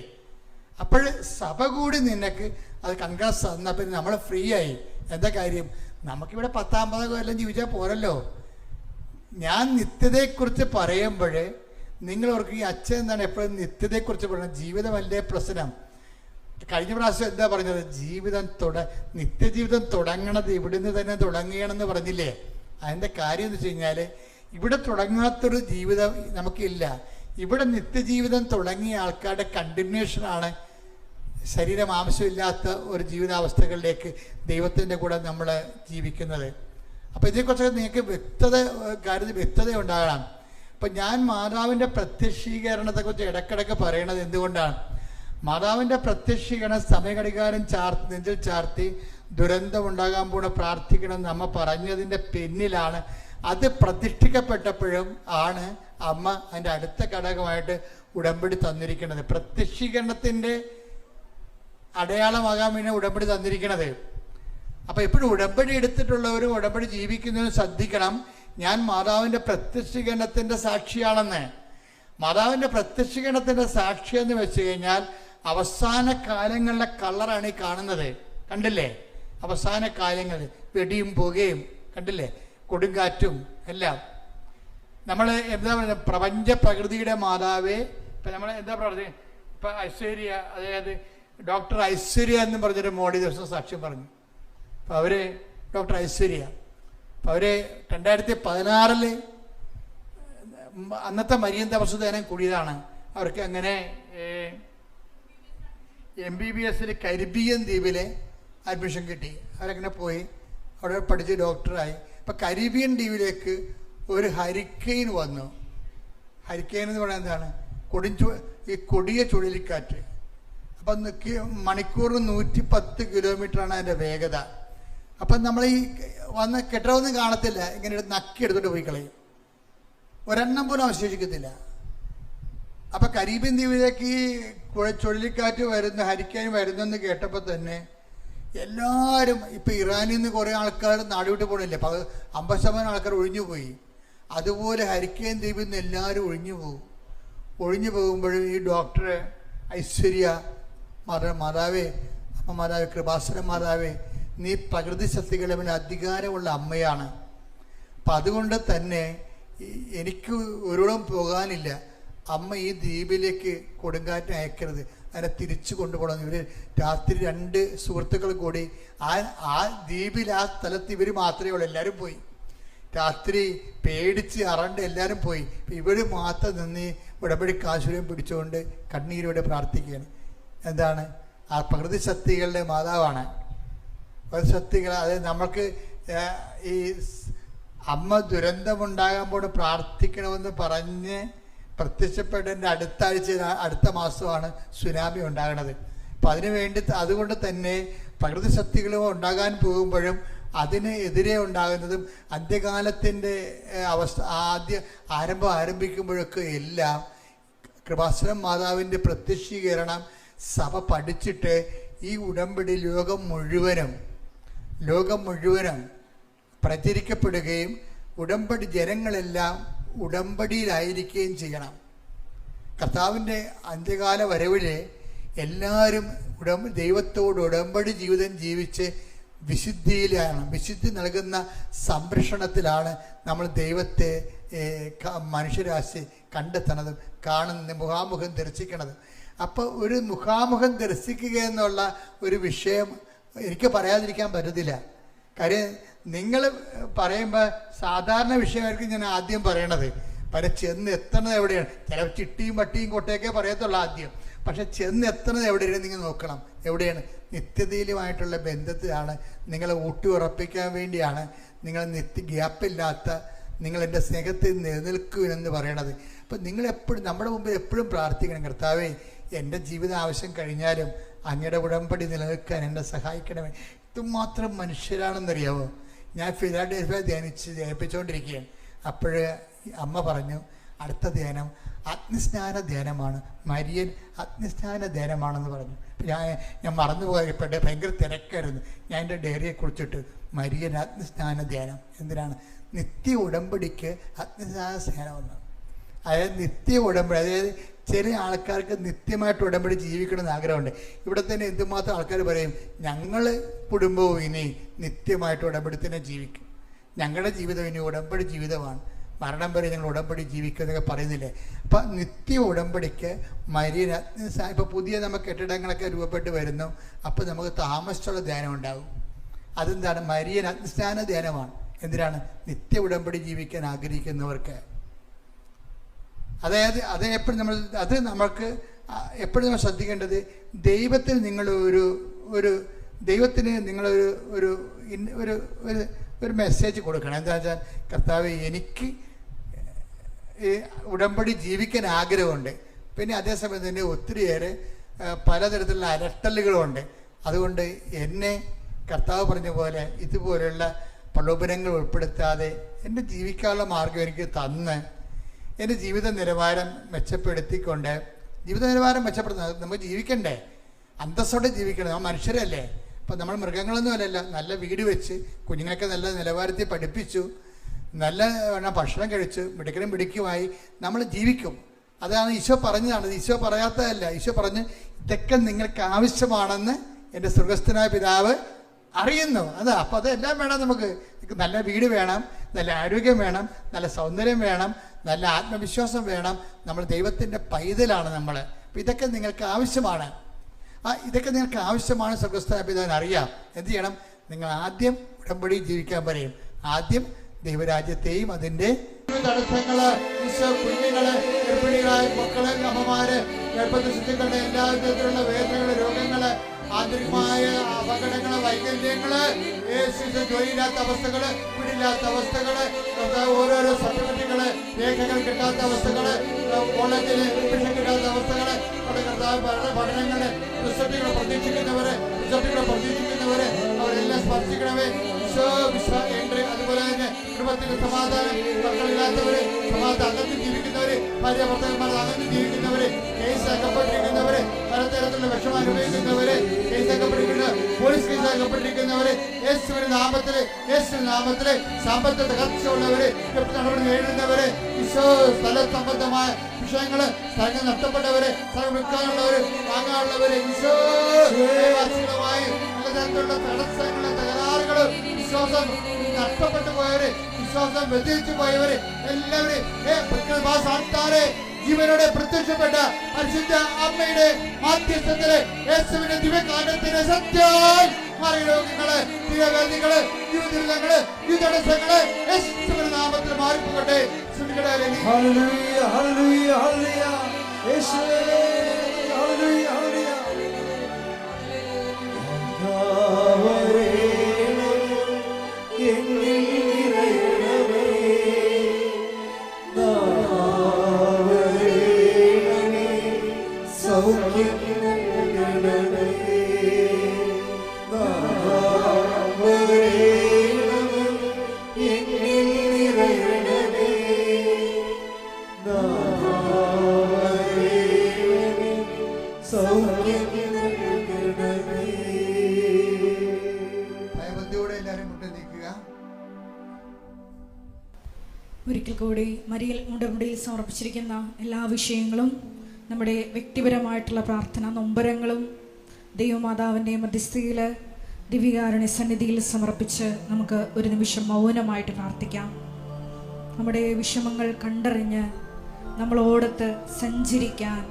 Speaker 1: അപ്പോൾ സഭ കൂടി നിനക്ക് അത് കൺഗ്രാസ് തന്നാൽ പിന്നെ നമ്മൾ ഫ്രീ ആയി. എന്താ കാര്യം? നമുക്കിവിടെ 10-50 കൊല്ലം ജീവിച്ചാൽ പോരല്ലോ. ഞാൻ നിത്യതയെക്കുറിച്ച് പറയുമ്പോൾ നിങ്ങൾ ഓർക്ക് ഈ അച്ഛൻ എന്താണ് എപ്പോഴും നിത്യതയെക്കുറിച്ച് പറയുന്നത്? ജീവിതമല്ലേ പ്രശ്നം. കഴിഞ്ഞ പ്രാവശ്യം എന്താ പറഞ്ഞത്? നിത്യജീവിതം തുടങ്ങണത് ഇവിടുന്ന് തന്നെ തുടങ്ങുകയാണെന്ന് പറഞ്ഞില്ലേ? അതിൻ്റെ കാര്യം എന്ന് വെച്ച് കഴിഞ്ഞാൽ ഇവിടെ തുടങ്ങാത്തൊരു ജീവിതം നമുക്കില്ല. ഇവിടെ നിത്യജീവിതം തുടങ്ങിയ ആൾക്കാരുടെ കണ്ടിന്യൂഷനാണ് ശരീരം ആവശ്യമില്ലാത്ത ഒരു ജീവിതാവസ്ഥകളിലേക്ക് ദൈവത്തിൻ്റെ കൂടെ നമ്മൾ ജീവിക്കുന്നത്. അപ്പോൾ ഇതിനെക്കുറിച്ച് നിങ്ങൾക്ക് വ്യക്തത ഉണ്ടാകണം. അപ്പം ഞാൻ മാതാവിൻ്റെ പ്രത്യക്ഷീകരണത്തെക്കുറിച്ച് ഇടയ്ക്കിടയ്ക്ക് പറയണത് എന്തുകൊണ്ടാണ്? മാതാവിൻ്റെ പ്രത്യക്ഷീകരണം സമയഘടികാരം നെഞ്ചിൽ ചാർത്തി ദുരന്തം ഉണ്ടാകാൻ പോണ പ്രാർത്ഥിക്കണം നമ്മ പറഞ്ഞതിൻ്റെ പിന്നിലാണ്. അത് പ്രതിഷ്ഠിക്കപ്പെട്ടപ്പോഴും ആണ് അമ്മ അതിൻ്റെ അടുത്ത ഘടകമായിട്ട് ഉടമ്പടി തന്നിരിക്കുന്നത്. പ്രത്യക്ഷീകരണത്തിൻ്റെ അടയാളമാകാൻ വേണ്ടി ഉടമ്പടി തന്നിരിക്കുന്നത്. അപ്പോൾ എപ്പോഴും ഉടമ്പടി എടുത്തിട്ടുള്ളവരും ഉടമ്പടി ജീവിക്കുന്നവരും ശ്രദ്ധിക്കണം, ഞാൻ മാതാവിൻ്റെ പ്രത്യക്ഷീകരണത്തിൻ്റെ സാക്ഷിയാണെന്ന്. മാതാവിൻ്റെ പ്രത്യക്ഷീകരണത്തിൻ്റെ സാക്ഷി എന്ന് വെച്ച് കഴിഞ്ഞാൽ അവസാന കാലങ്ങളിലെ കളറാണ് ഈ കാണുന്നത്. കണ്ടില്ലേ? അവസാന കാലങ്ങൾ വെടിയും പുകയും കണ്ടില്ലേ, കൊടുങ്കാറ്റും എല്ലാം. നമ്മൾ എന്താ പറയുക, പ്രപഞ്ച പ്രകൃതിയുടെ മാതാവേ. ഇപ്പം നമ്മൾ എന്താ പറയുക, ഇപ്പം ഐശ്വര്യ, അതായത് ഡോക്ടർ ഐശ്വര്യ എന്നും പറഞ്ഞൊരു മോഡി ദിവസം സാക്ഷ്യം പറഞ്ഞു. അപ്പം അവർ ഡോക്ടർ ഐശ്വര്യ, അപ്പം അവർ 2016 അന്നത്തെ മരിയൻ തപസ്സുദേനം കൂടിയതാണ്. അവർക്ക് അങ്ങനെ MBBS കരീബിയൻ ദ്വീപിലെ അഡ്മിഷൻ കിട്ടി. അവരങ്ങനെ പോയി അവിടെ പഠിച്ച് ഡോക്ടറായി. അപ്പം കരീബിയൻ ദ്വീപിലേക്ക് ഒരു ഹരിക്കെയിൻ വന്നു. ഹരിക്കെയിൻ എന്ന് പറയുന്നത് എന്താണ്? ഈ കൊടിയ ചുഴലിക്കാറ്റ്. അപ്പം മണിക്കൂറിന് 110 കിലോമീറ്ററാണ് അതിൻ്റെ വേഗത. അപ്പം നമ്മൾ ഈ വന്ന് കെട്ടിടമൊന്നും കാണത്തില്ല, ഇങ്ങനെ നക്കി എടുത്തിട്ട് പോയി കളയും, ഒരെണ്ണം പോലും അവശേഷിക്കത്തില്ല. അപ്പം കരീബിയൻ ദ്വീപിലേക്ക് ഈ ചുഴലിക്കാറ്റ് വരുന്ന ഹരിക്കെയിൻ വരുന്നെന്ന് കേട്ടപ്പോൾ തന്നെ എല്ലാവരും, ഇപ്പം ഇറാനിൽ നിന്ന് കുറേ ആൾക്കാർ നാടുവിട്ട് പോകണില്ലേ, 50% ആൾക്കാർ ഒഴിഞ്ഞു പോയി. അതുപോലെ ഹരിക്കെയിൻ ദ്വീപിൽ നിന്ന് എല്ലാവരും ഒഴിഞ്ഞു പോകുമ്പോഴും ഈ ഡോക്ടർ ഐശ്വര്യ മാതാവേ, അമ്മ മാതാവേ, കൃപാസന മാതാവേ, നീ പ്രകൃതി ശക്തികളുടെ മേൽ അധികാരമുള്ള അമ്മയാണ്. അപ്പം അതുകൊണ്ട് തന്നെ എനിക്ക് ഒരിടവും പോകാനില്ല, അമ്മ ഈ ദ്വീപിലേക്ക് കൊടുങ്കാറ്റ് അയക്കരുത്, അതിനെ തിരിച്ചു കൊണ്ടുപോകണം. ഇവർ രാത്രി 2 സുഹൃത്തുക്കൾ കൂടി ആ ദ്വീപിൽ, ആ സ്ഥലത്ത് ഇവർ മാത്രമേ ഉള്ളൂ. എല്ലാവരും പോയി, രാത്രി പേടിച്ച് അറണ്ട് എല്ലാവരും പോയി. ഇവർ മാത്രം നിന്ന് ഉടമ്പടി കാശുരം പിടിച്ചുകൊണ്ട് കണ്ണീരോടെ പ്രാർത്ഥിക്കുകയാണ്. എന്താണ്? ആ പ്രകൃതി ശക്തികളുടെ മാതാവാണ്. പ്രകൃതി ശക്തികൾ, അതായത് നമ്മൾക്ക് ഈ അമ്മ ദുരന്തമുണ്ടാകുമ്പോൾ പ്രാർത്ഥിക്കണമെന്ന് പറഞ്ഞ് പ്രത്യക്ഷപ്പെട്ടതിൻ്റെ അടുത്ത മാസമാണ് സുനാമി ഉണ്ടാകുന്നത്. അപ്പം അതിനുവേണ്ടി, അതുകൊണ്ട് തന്നെ പ്രകൃതി ശക്തികളും ഉണ്ടാകാൻ പോകുമ്പോഴും അതിന് എതിരെ ഉണ്ടാകുന്നതും അന്ത്യകാലത്തിൻ്റെ അവസ്ഥ ആരംഭിക്കുമ്പോഴൊക്കെ എല്ലാം കൃപാസനം മാതാവിൻ്റെ പ്രത്യക്ഷീകരണം സഭ പഠിച്ചിട്ട് ഈ ഉടമ്പടി ലോകം മുഴുവനും പ്രചരിക്കപ്പെടുകയും ഉടമ്പടി ജനങ്ങളെല്ലാം ഉടമ്പടിയിലായിരിക്കുകയും ചെയ്യണം. കർത്താവിൻ്റെ അന്ത്യകാല വരവിൽ എല്ലാവരും ദൈവത്തോട് ഉടമ്പടി ജീവിതം ജീവിച്ച് വിശുദ്ധിയിലാണ്, വിശുദ്ധി നൽകുന്ന സംരക്ഷണത്തിലാണ് നമ്മൾ ദൈവത്തെ മനുഷ്യരാശി കണ്ടെത്തണതും മുഖാമുഖം ദർശിക്കണത്. അപ്പോൾ ഒരു മുഖാമുഖം ദർശിക്കുക എന്നുള്ള ഒരു വിഷയം എനിക്ക് പറയാതിരിക്കാൻ പറ്റത്തില്ല. കാര്യം നിങ്ങൾ പറയുമ്പോൾ സാധാരണ വിഷയമായിരിക്കും ഞാൻ ആദ്യം പറയണത്. ചെന്ന് എത്തണത് എവിടെയാണ്? ചില ചിട്ടിയും വട്ടിയും കൊട്ടയൊക്കെ പറയത്തുള്ളൂ ആദ്യം. പക്ഷെ ചെന്ന് എത്തണത് എവിടെയാണ് നിങ്ങൾ നോക്കണം. എവിടെയാണ്? നിത്യതയിലുമായിട്ടുള്ള ബന്ധത്തിലാണ്. നിങ്ങളെ ഊട്ടി ഉറപ്പിക്കാൻ വേണ്ടിയാണ്. നിങ്ങൾ ഗ്യാപ്പില്ലാത്ത നിങ്ങൾ എൻ്റെ സ്നേഹത്തിൽ നിലനിൽക്കുമെന്ന് പറയണത്. അപ്പം നിങ്ങളെപ്പോഴും നമ്മുടെ മുമ്പിൽ എപ്പോഴും പ്രാർത്ഥിക്കണം, കർത്താവേ എൻ്റെ ജീവിത ആവശ്യം കഴിഞ്ഞാലും അങ്ങയുടെ ഉടമ്പടി നിലനിൽക്കാൻ എന്നെ സഹായിക്കണമേ. ഇതുമാത്രം മനുഷ്യരാണെന്നറിയാമോ? ഞാൻ ഫിലാഡൽഫിയ ധ്യാനിപ്പിച്ചുകൊണ്ടിരിക്കുകയാണ്. അപ്പോഴേ അമ്മ പറഞ്ഞു, അടുത്ത ധ്യാനം അഗ്നിസ്നാന ധ്യാനമാണ്, മരിയൻ അഗ്നിസ്നാന ധ്യാനമാണെന്ന് പറഞ്ഞു. ഞാൻ മറന്നുപോയപ്പോഴേ ഭയങ്കര തിരക്കായിരുന്നു. ഞാൻ എൻ്റെ ഡയറിയെ കുറിച്ചിട്ട് മരിയൻ അഗ്നിസ്നാന ധ്യാനം എന്തിനാണ്? നിത്യ ഉടമ്പടിക്ക് അഗ്നിസ്നാന സ്നാനമെന്ന്. അതായത് നിത്യ ഉടമ്പടി, അതായത് ചില ആൾക്കാർക്ക് നിത്യമായിട്ട് ഉടമ്പടി ജീവിക്കണമെന്ന് ആഗ്രഹമുണ്ട്. ഇവിടെ തന്നെ എന്തുമാത്രം ആൾക്കാർ പറയും, ഞങ്ങൾ കുടുംബവും ഇനി നിത്യമായിട്ട് ഉടമ്പടി തന്നെ ജീവിക്കും, ഞങ്ങളുടെ ജീവിതം ഇനി ഉടമ്പടി ജീവിതമാണ്, മരണം വരെ ഞങ്ങൾ ഉടമ്പടി ജീവിക്കുക എന്നൊക്കെ പറയുന്നില്ലേ. അപ്പം നിത്യ ഉടമ്പടിക്ക് മരിയൻ ഇപ്പോൾ പുതിയ നമുക്ക് കെട്ടിടങ്ങളൊക്കെ രൂപപ്പെട്ട് വരുന്നു. അപ്പോൾ നമുക്ക് താമസിച്ചുള്ള ധ്യാനം ഉണ്ടാകും. അതെന്താണ്? മരിയൻ അഗ്നിസ്നാന ധ്യാനമാണ്. എന്തിനാണ്? നിത്യ ഉടമ്പടി ജീവിക്കാൻ ആഗ്രഹിക്കുന്നവർക്ക്. അതായത് എപ്പോഴും നമ്മൾക്ക് എപ്പോഴും നമ്മൾ ശ്രദ്ധിക്കേണ്ടത്, ദൈവത്തിന് നിങ്ങളൊരു ഒരു മെസ്സേജ് കൊടുക്കണം. എന്താ വെച്ചാൽ, കർത്താവ് എനിക്ക് ഉടമ്പടി ജീവിക്കാൻ ആഗ്രഹമുണ്ട്. പിന്നെ അതേസമയം തന്നെ ഒത്തിരിയേറെ പലതരത്തിലുള്ള അലട്ടലുകളുണ്ട്. അതുകൊണ്ട് എന്നെ കർത്താവ് പറഞ്ഞ പോലെ ഇതുപോലെയുള്ള പ്രലോഭനങ്ങൾ ഉൾപ്പെടുത്താതെ എൻ്റെ ജീവിക്കാനുള്ള മാർഗം എനിക്ക് തന്ന് എൻ്റെ ജീവിത നിലവാരം മെച്ചപ്പെടുത്തിക്കൊണ്ട്, ജീവിത നിലവാരം മെച്ചപ്പെടുത്തുന്നത് നമുക്ക് ജീവിക്കണ്ടേ, അന്തസ്സോടെ ജീവിക്കണം. നമ്മൾ മനുഷ്യരല്ലേ. അപ്പം നമ്മൾ മൃഗങ്ങളൊന്നും അല്ലല്ലോ. നല്ല വീട് വെച്ച് കുഞ്ഞുങ്ങളൊക്കെ നല്ല നിലവാരത്തിൽ പഠിപ്പിച്ചു, നല്ല ഭക്ഷണം കഴിച്ചു, മിടുക്കനും പിടിക്കുമായി നമ്മൾ ജീവിക്കും. അതാണ് ഈശോ പറഞ്ഞതാണ്. ഈശോ പറയാത്തതല്ല. ഈശോ പറഞ്ഞ് ഇതൊക്കെ നിങ്ങൾക്ക് ആവശ്യമാണെന്ന് എൻ്റെ സ്വർഗസ്ഥനായ പിതാവ് അറിയുന്നു. അതാ. അപ്പം അതെല്ലാം വേണം നമുക്ക്. നല്ല വീട് വേണം, നല്ല ആരോഗ്യം വേണം, നല്ല സൗന്ദര്യം വേണം, നല്ല ആത്മവിശ്വാസം വേണം. നമ്മൾ ദൈവത്തിൻ്റെ പൈതലാണ് നമ്മൾ. അപ്പം ഇതൊക്കെ നിങ്ങൾക്ക് ആവശ്യമാണ്. ഇതൊക്കെ നിങ്ങൾക്ക് ആവശ്യമാണ്. സ്വർഗസ്ഥനായ പിതാവിന് അറിയാം. എന്ത് ചെയ്യണം? നിങ്ങൾ ആദ്യം ഉടമ്പടി ജീവിക്കാൻ പറയും. ആദ്യം ദൈവരാജ്യത്തെയും അതിൻ്റെ തടസ്സങ്ങള്, കുഞ്ഞുങ്ങള്, ഗർഭിണികളായ മക്കള്, അമ്മമാര്, ഗർഭത്തിൽ ശുദ്ധികളുടെ എല്ലാ വിധത്തിലുള്ള വേദനകള്, രോഗങ്ങള്, ആന്തരികമായ അപകടങ്ങള്, വൈകല്യങ്ങള്, ജോലിയില്ലാത്ത അവസ്ഥകള്, വീടില്ലാത്ത അവസ്ഥകള്, ഓരോരോ സർട്ടിഫിക്കറ്റുകള്, രേഖകൾ കിട്ടാത്ത അവസ്ഥകള്, കോളേജിൽ അഡ്മിഷൻ കിട്ടാത്ത അവസ്ഥകള്, പഠനങ്ങള്, റിസൾട്ടുകൾ പ്രതീക്ഷിക്കുന്നവര് അവരെല്ലാം സ്പർശിക്കണമേ. അതുപോലെ തന്നെ കുടുംബത്തിന് സമാധാനം, മക്കളില്ലാത്തവര്, അകത്ത് ജീവിക്കുന്നവര്, ഭാര്യ ഭർത്താക്കന്മാർ അകത്ത് ജീവിക്കുന്നവര്, കേസ് അകപ്പെട്ടിരിക്കുന്നവര്, പലതരത്തിലുള്ള വിഷമം അനുഭവിക്കുന്നവര്, കേസ് അകപ്പെട്ടിരിക്കുന്ന പോലീസ് കേസ് അകപ്പെട്ടിരിക്കുന്നവര്, യേശുവിന്റെ നാമത്തില് സാമ്പത്തിക തകർച്ചയുള്ളവര്, നടപടി നേരിടുന്നവര്, സ്ഥല സംബന്ധമായ വിഷയങ്ങള്, സ്ഥലങ്ങൾ നഷ്ടപ്പെട്ടവര്, സ്ഥലം വിൽക്കാനുള്ളവര്, വാങ്ങാനുള്ളവര്, വിശ്വാസികളുമായി പലതരത്തിലുള്ള തടസ്സങ്ങള്, തകരാറുകള്, വിശ്വാസം നഷ്ടപ്പെട്ടു പോയവര്, വിശ്വാസം വ്യതിരിച്ചു പോയവര് എല്ലാവരും ജീവനോടെ പ്രത്യക്ഷപ്പെട്ട പരിശുദ്ധ അമ്മയുടെ മാധ്യസ്ഥത്തില് യേശുവിന്റെ ദിവ്യകാരണത്തിന് സത്യം രോഗങ്ങള്, തീരവേദികള്, ജീവിതങ്ങള്, യുദ്ധങ്ങള് യേശുവിന്റെ നാമത്തിൽ മാറിപ്പോകട്ടെ.
Speaker 2: ഒരിക്കൽ കൂടി മരിയൻ ഉടമ്പടിയിൽ സമർപ്പിച്ചിരിക്കുന്ന എല്ലാ വിഷയങ്ങളും, നമ്മുടെ വ്യക്തിപരമായിട്ടുള്ള പ്രാർത്ഥന നൊമ്പരങ്ങളും ദൈവമാതാവിൻ്റെ മധ്യസ്ഥയിൽ ദിവ്യകാരുണ്യ സന്നിധിയിൽ സമർപ്പിച്ച് നമുക്ക് ഒരു നിമിഷം മൗനമായിട്ട് പ്രാർത്ഥിക്കാം. നമ്മുടെ വിഷമങ്ങൾ കണ്ടറിഞ്ഞ് നമ്മളോടൊത്ത് സഞ്ചരിക്കാൻ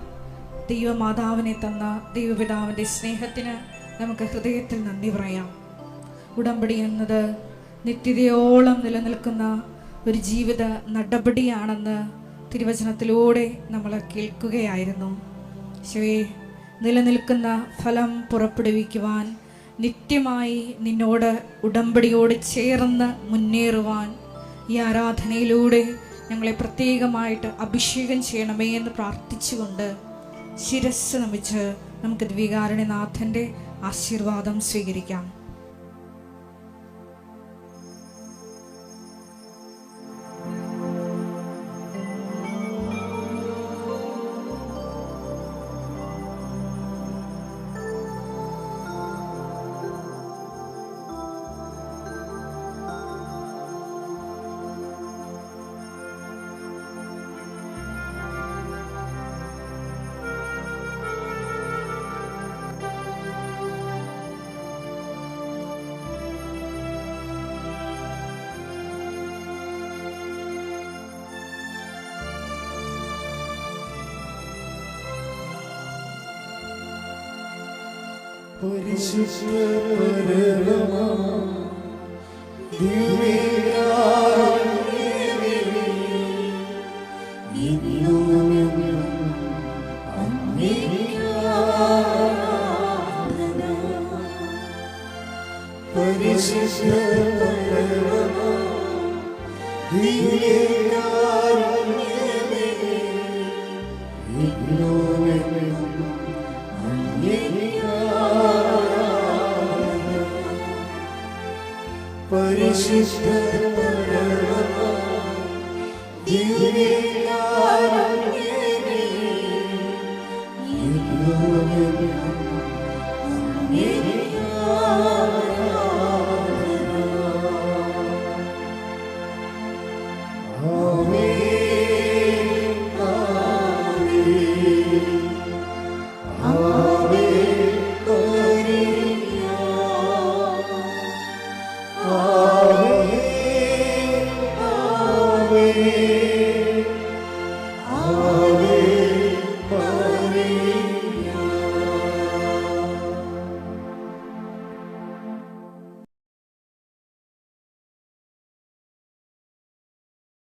Speaker 2: ദൈവമാതാവിനെ തന്ന ദൈവപിതാവിൻ്റെ സ്നേഹത്തിന് നമുക്ക് ഹൃദയത്തിൽ നന്ദി പറയാം. ഉടമ്പടി എന്നത് നിത്യതയോളം നിലനിൽക്കുന്ന ഒരു ജീവിത നടപടിയാണെന്ന് തിരുവചനത്തിലൂടെ നമ്മൾ കേൾക്കുകയായിരുന്നു. ഈശോയെ, നിലനിൽക്കുന്ന ഫലം പുറപ്പെടുവിക്കുവാൻ, നിത്യമായി നിന്നോട് ഉടമ്പടിയോട് ചേർന്ന് മുന്നേറുവാൻ ഈ ആരാധനയിലൂടെ ഞങ്ങളെ പ്രത്യേകമായിട്ട് അഭിഷേകം ചെയ്യണമേ എന്ന് പ്രാർത്ഥിച്ചുകൊണ്ട് ശിരസ്സ് നമിച്ച് നമുക്ക് ദിവ്യകാരുണ്യനാഥൻ്റെ ആശീർവാദം സ്വീകരിക്കാം.
Speaker 3: പരിശുദ്ധ പരമമാ ദിവ്യകാരുണ്യമേ, ഇന്നുമെന്നും അങ്ങേക്ക് ആരാധന. പരിശുദ്ധ പരമമാ ദിവ്യകാരുണ്യമേ, ഇന്നുമെന്നും പരിശുദ്ധ പരമമാ ദിവ്യകാരുണ്യമേ, ഇന്നുമെന്നും